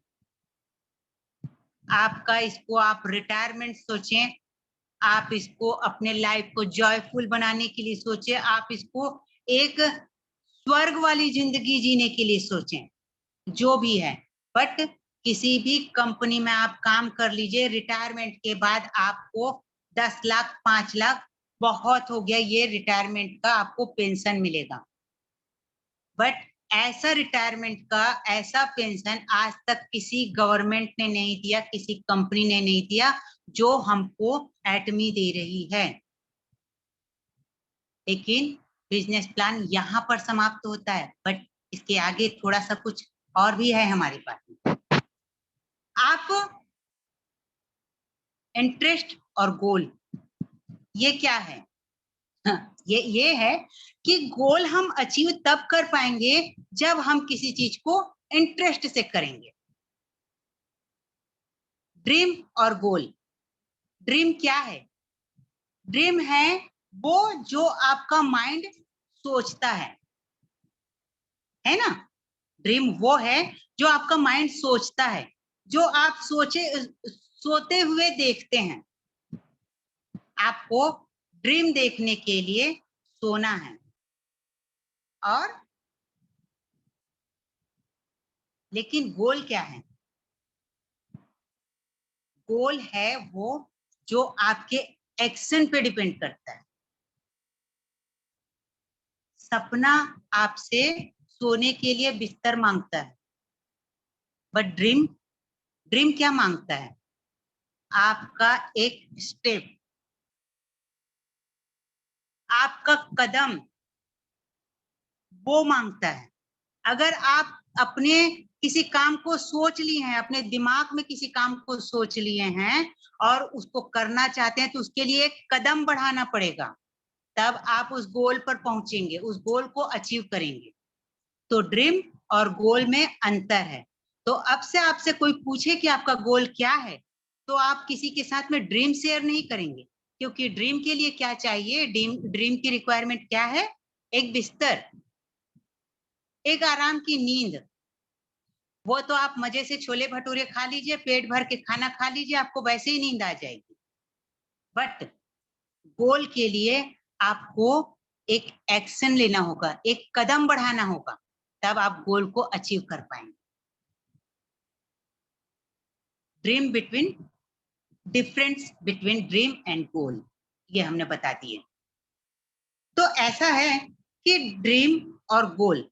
आपका इसको आप रिटायरमेंट सोचें, आप इसको अपने लाइफ को जॉयफुल बनाने के लिए सोचें, आप इसको एक स्वर्ग वाली जिंदगी जीने के लिए सोचें, जो भी है। बट किसी भी कंपनी में आप काम कर लीजिए, रिटायरमेंट के बाद आपको 10 लाख 5 लाख बहुत हो गया, ये रिटायरमेंट का आपको पेंशन मिलेगा। बट ऐसा रिटायरमेंट का, ऐसा पेंशन आज तक किसी गवर्नमेंट ने नहीं दिया, किसी कंपनी ने नहीं दिया, जो हमको एटमी दे रही है। लेकिन बिजनेस प्लान यहाँ पर समाप्त होता है, बट इसके आगे थोड़ा सा कुछ और भी है हमारे पास। आप इंटरेस्ट और गोल, ये क्या है? ये है कि गोल हम अचीव तब कर पाएंगे जब हम किसी चीज को इंटरेस्ट से करेंगे। ड्रीम और गोल, ड्रीम क्या है? ड्रीम है वो जो आपका माइंड सोचता है ना? ड्रीम वो है जो आपका माइंड सोचता है, जो आप सोते हुए देखते हैं। आपको ड्रीम देखने के लिए सोना है, और लेकिन गोल क्या है? गोल है वो जो आपके एक्शन पे डिपेंड करता है। सपना आपसे सोने के लिए बिस्तर मांगता है, बट ड्रीम क्या मांगता है? आपका एक स्टेप, आपका कदम, वो मांगता है। अगर आप अपने किसी काम को सोच लिए हैं, अपने दिमाग में किसी काम को सोच लिए हैं और उसको करना चाहते हैं, तो उसके लिए एक कदम बढ़ाना पड़ेगा, तब आप उस गोल पर पहुंचेंगे, उस गोल को अचीव करेंगे। तो ड्रीम और गोल में अंतर है। तो अब से आपसे कोई पूछे कि आपका गोल क्या है, तो आप किसी के साथ में ड्रीम शेयर नहीं करेंगे, क्योंकि ड्रीम के लिए क्या चाहिए? ड्रीम की रिक्वायरमेंट क्या है? एक बिस्तर, एक आराम की नींद। वो तो आप मजे से छोले भटूरे खा लीजिए, पेट भर के खाना खा लीजिए, आपको वैसे ही नींद आ जाएगी। बट गोल के लिए आपको एक एक्शन लेना होगा, एक कदम बढ़ाना होगा, तब आप गोल को अचीव कर पाएंगे। डिफरेंस बिटवीन ड्रीम एंड गोल, ये हमने बता दिए। तो ऐसा है कि ड्रीम और गोल,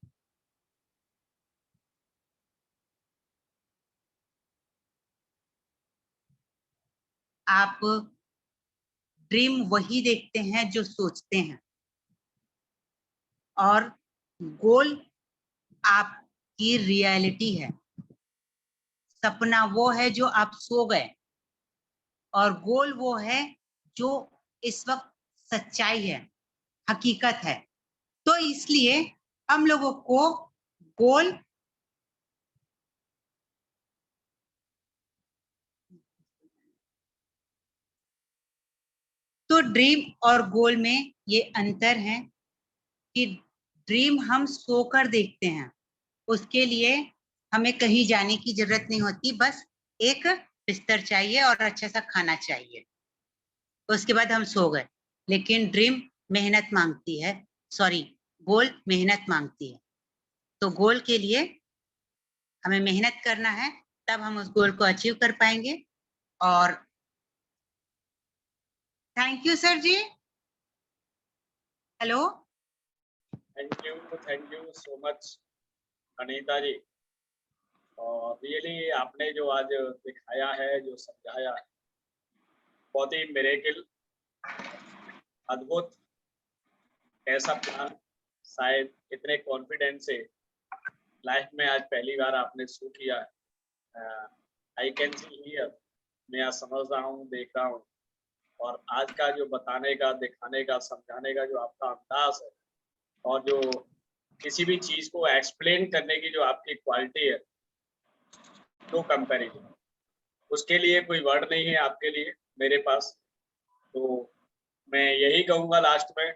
आप ड्रीम वही देखते हैं जो सोचते हैं, और गोल आपकी रियलिटी है। सपना वो है जो आप सो गए, और गोल वो है जो इस वक्त सच्चाई है, हकीकत है। तो इसलिए हम लोगों को गोल तो ड्रीम और गोल में ये अंतर है कि ड्रीम हम सोकर देखते हैं, उसके लिए हमें कहीं जाने की जरूरत नहीं होती, बस एक बिस्तर चाहिए और अच्छा सा खाना चाहिए, उसके बाद हम सो गए। लेकिन ड्रीम मेहनत मांगती है, सॉरी, गोल मेहनत मांगती है। तो गोल के लिए हमें मेहनत करना है, तब हम उस गोल को अचीव कर पाएंगे। और thank you sir ji. Hello, thank you so much Anita ji. और रियली आपने जो आज दिखाया है, जो समझाया है, बहुत ही मिरेकल, अद्भुत ऐसा प्लान शायद इतने कॉन्फिडेंस से लाइफ में आज पहली बार आपने शो किया है। आई कैन सी हियर, मैं आज समझ रहा हूँ, देख रहा हूँ। और आज का जो बताने का, दिखाने का, समझाने का जो आपका अंदाज है, और जो किसी भी चीज को एक्सप्लेन करने की जो आपकी क्वालिटी है, तो कंपैरिजन, उसके लिए कोई वर्ड नहीं है आपके लिए मेरे पास। तो मैं यही कहूँगा लास्ट में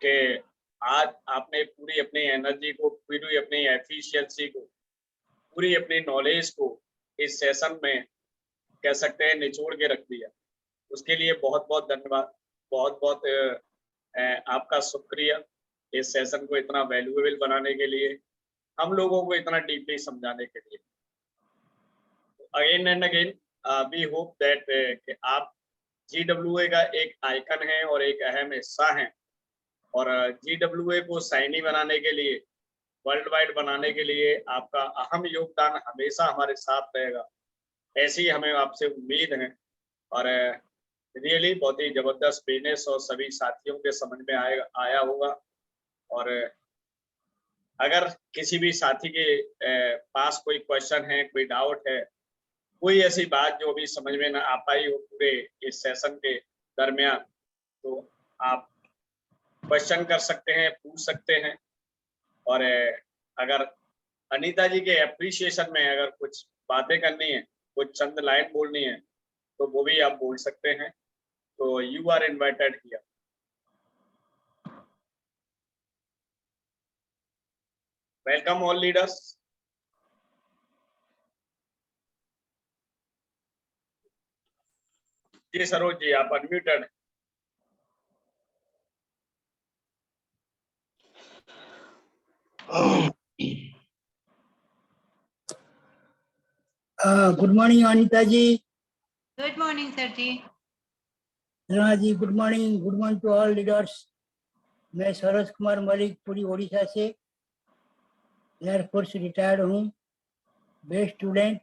कि आज आपने पूरी अपनी एनर्जी को, पूरी अपनी एफिशिएंसी को, पूरी अपनी नॉलेज को इस सेशन में कह सकते हैं निचोड़ के रख दिया। उसके लिए बहुत बहुत धन्यवाद, बहुत बहुत आपका शुक्रिया इस सेशन को इतना वैल्यूएबल बनाने के लिए, हम लोगों को इतना डीपली समझाने के लिए। Again and again we hope that आप GWA का एक आइकन है और एक अहम हिस्सा है। और GWA को शाइनी बनाने के लिए, वर्ल्ड वाइड बनाने के लिए आपका अहम योगदान हमेशा हमारे साथ रहेगा, ऐसी हमें आपसे उम्मीद है। और रियली बहुत ही जबरदस्त बिजनेस और सभी साथियों के समझ में आया होगा। और अगर किसी भी साथी के पास कोई क्वेश्चन है, कोई डाउट है, कोई ऐसी बात जो अभी समझ में ना आ पाई हो पूरे इस सेशन के दरमियान, तो आप क्वेश्चन कर सकते हैं, पूछ सकते हैं। और अगर अनीता जी के एप्रिसिएशन में अगर कुछ बातें करनी है, कुछ चंद लाइन बोलनी है, तो वो भी आप बोल सकते हैं। तो you are invited here. Welcome all leaders. जी सरोज जी, आप unmuted. Good morning Anita ji. Good morning sir ji. हाँ जी, good morning to all leaders. मैं सरोज कुमार मलिक पूरी उड़ीसा से एयरफोर्स रिटायर्ड हूँ, बेस्ट स्टूडेंट।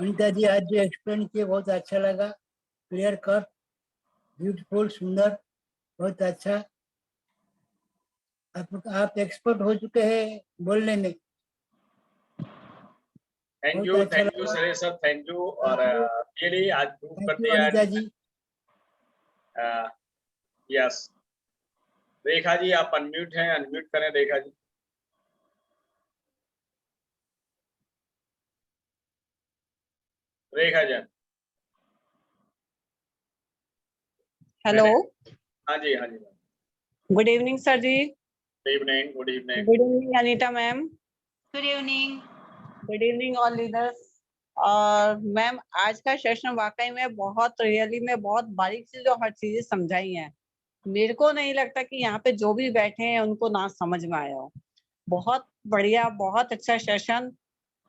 अनिता जी आज जो एक्सप्लेन किए बहुत अच्छा लगा, क्लियर कट, ब्यूटीफुल, सुंदर, बहुत अच्छा। आप एक्सपर्ट हो चुके हैं बोलने में, थैंक बहुत अच्छा यू लगा। Suresh sir, thank you. और रियली आज प्रूव कर थैंक यू दिया अनिता जी। यस। रेखा जी आप अनम्यूट हैं, अनम्यूट करें रेखा जी। रेखा जी। हेलो, हाँ जी, हाँ जी। Good evening sir ji. Good evening, good evening. Good evening Anita ma'am. Good evening. Good evening all leaders. और मैम आज का सेशन वाकई में बहुत रियली में बहुत बारीक से जो हर चीजें समझाई हैं, मेरे को नहीं लगता कि यहाँ पे जो भी बैठे हैं उनको ना समझ में आया हो। बहुत बढ़िया, बहुत अच्छा सेशन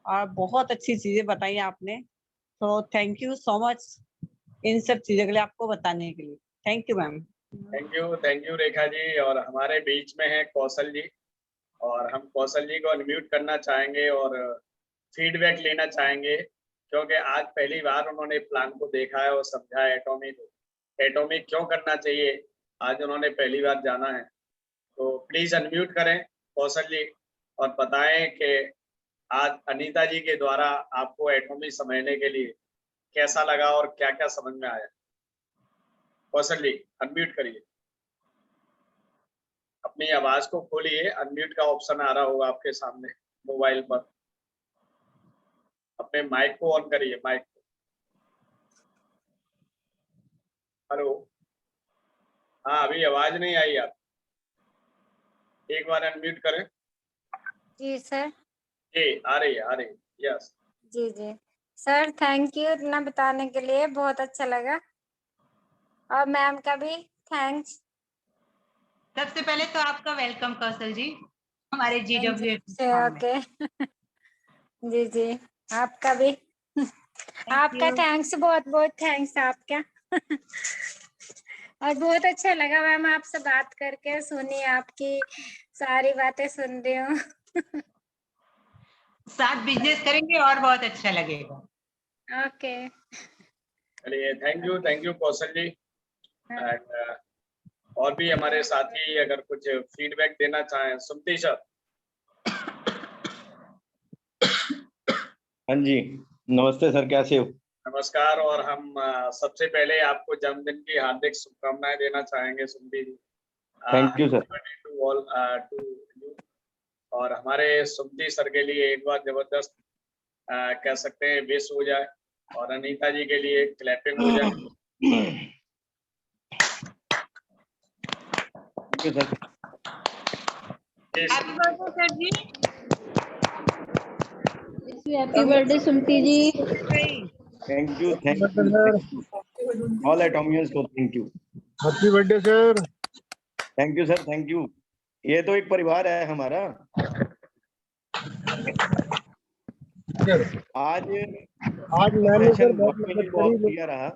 और बहुत अच्छी चीजें बताई आपने। तो थैंक यू सो मच इन सब चीजों के लिए, आपको बताने के लिए। Thank you ma'am. Thank you Rekha ji. और हमारे बीच में है कौशल जी, और हम कौशल जी को अनम्यूट करना चाहेंगे और फीडबैक लेना चाहेंगे, क्योंकि आज पहली बार उन्होंने प्लान को देखा है और समझा है। एटॉमिक क्यों करना चाहिए, आज उन्होंने पहली बार जाना है। तो प्लीज अनम्यूट करें कौशल जी और बताएं कि आज अनीता जी के द्वारा आपको एटॉमिक समझने के लिए कैसा लगा और क्या क्या समझ में आया। कौशल जी अनम्यूट करिए, अपनी आवाज को खोलिए। अनम्यूट का ऑप्शन आ रहा होगा आपके सामने मोबाइल पर। अपने माइक को ऑन करिए, माइक को। हेलो, हाँ अभी आवाज नहीं आई आप, एक बार अनम्यूट करें। जी सर। जी आ रही है, आ रही है। Yes ji ji sir, thank you इतना बताने के लिए, बहुत अच्छा लगा। और मैम का भी थैंक्स। सबसे पहले तो आपका वेलकम कौशल जी, हमारे GW से ओके। जी जी, आपका भी आपका थैंक्स, बहुत बहुत थैंक्स आपका। और बहुत अच्छा लगा मैम आपसे बात करके, सुनी आपकी सारी बातें सुन रही हूँ। साथ बिजनेस करेंगे और बहुत अच्छा लगेगा। ओके, चलिए, thank you Kaushal ji. And और भी हमारे साथी अगर कुछ फीडबैक देना चाहें, सुमति सर। हाँ जी, नमस्ते सर, कैसे हो? नमस्कार। और हम सबसे पहले आपको जन्मदिन की हार्दिक शुभकामनाएं देना चाहेंगे Sumati ji. Thank you sir. To all to you. और हमारे सुमति सर के लिए एक बार जबरदस्त कह सकते हैं विश हो जाए, और अनीता जी के लिए क्लैपिंग हो जाए। Thank you sir. Happy birthday sir ji. Happy birthday Sumati ji. Thank you all Atomians को, thank you. Happy birthday sir. Thank you sir, thank you. ये तो एक परिवार है हमारा। आज मैंने सर सेशन बहुत वाकई मदद बहुत करी। बढ़िया रहा।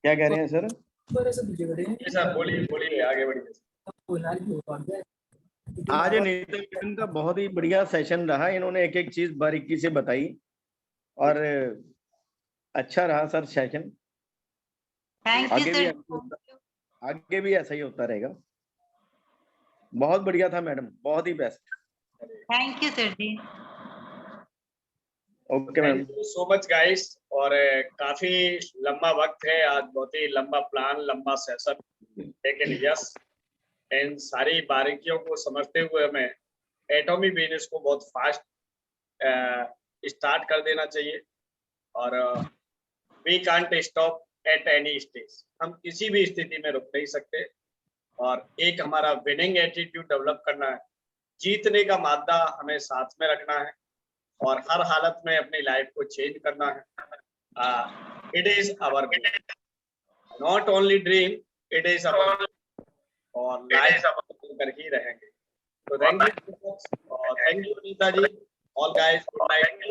क्या कह रहे हैं सर? जी सर, बोलिए बोलिए, आगे बढ़िए। आज नीता मैडम का बहुत ही बढ़िया सेशन रहा। इन्होंने एक एक चीज बारीकी से बताई और अच्छा रहा sir session. Thank you sir. आगे भी ऐसा ही होता रहेगा। बहुत बढ़िया था मैडम, बहुत ही best. Thank you sir ji. Okay ma'am. Thank you so much guys. और काफी लंबा वक्त है आज, बहुत ही लंबा प्लान, लंबा सेशन, लेकिन यस, इन सारी बारीकियों को समझते हुए हमें एटॉमिक बिजनेस को बहुत फास्ट स्टार्ट कर देना चाहिए। और we can't stop at any stage, हम किसी भी स्थिति में रुक नहीं सकते। और एक हमारा विनिंग एटीट्यूड डेवलप करना है, जीतने का मादा हमें साथ में रखना है, और हर हालत में अपनी लाइफ को चेंज करना है। It is our not only dream, it is our, और लाइफ कर ही रहेंगे। तो थैंक यू, और thank you Anita ji. All guys, good night.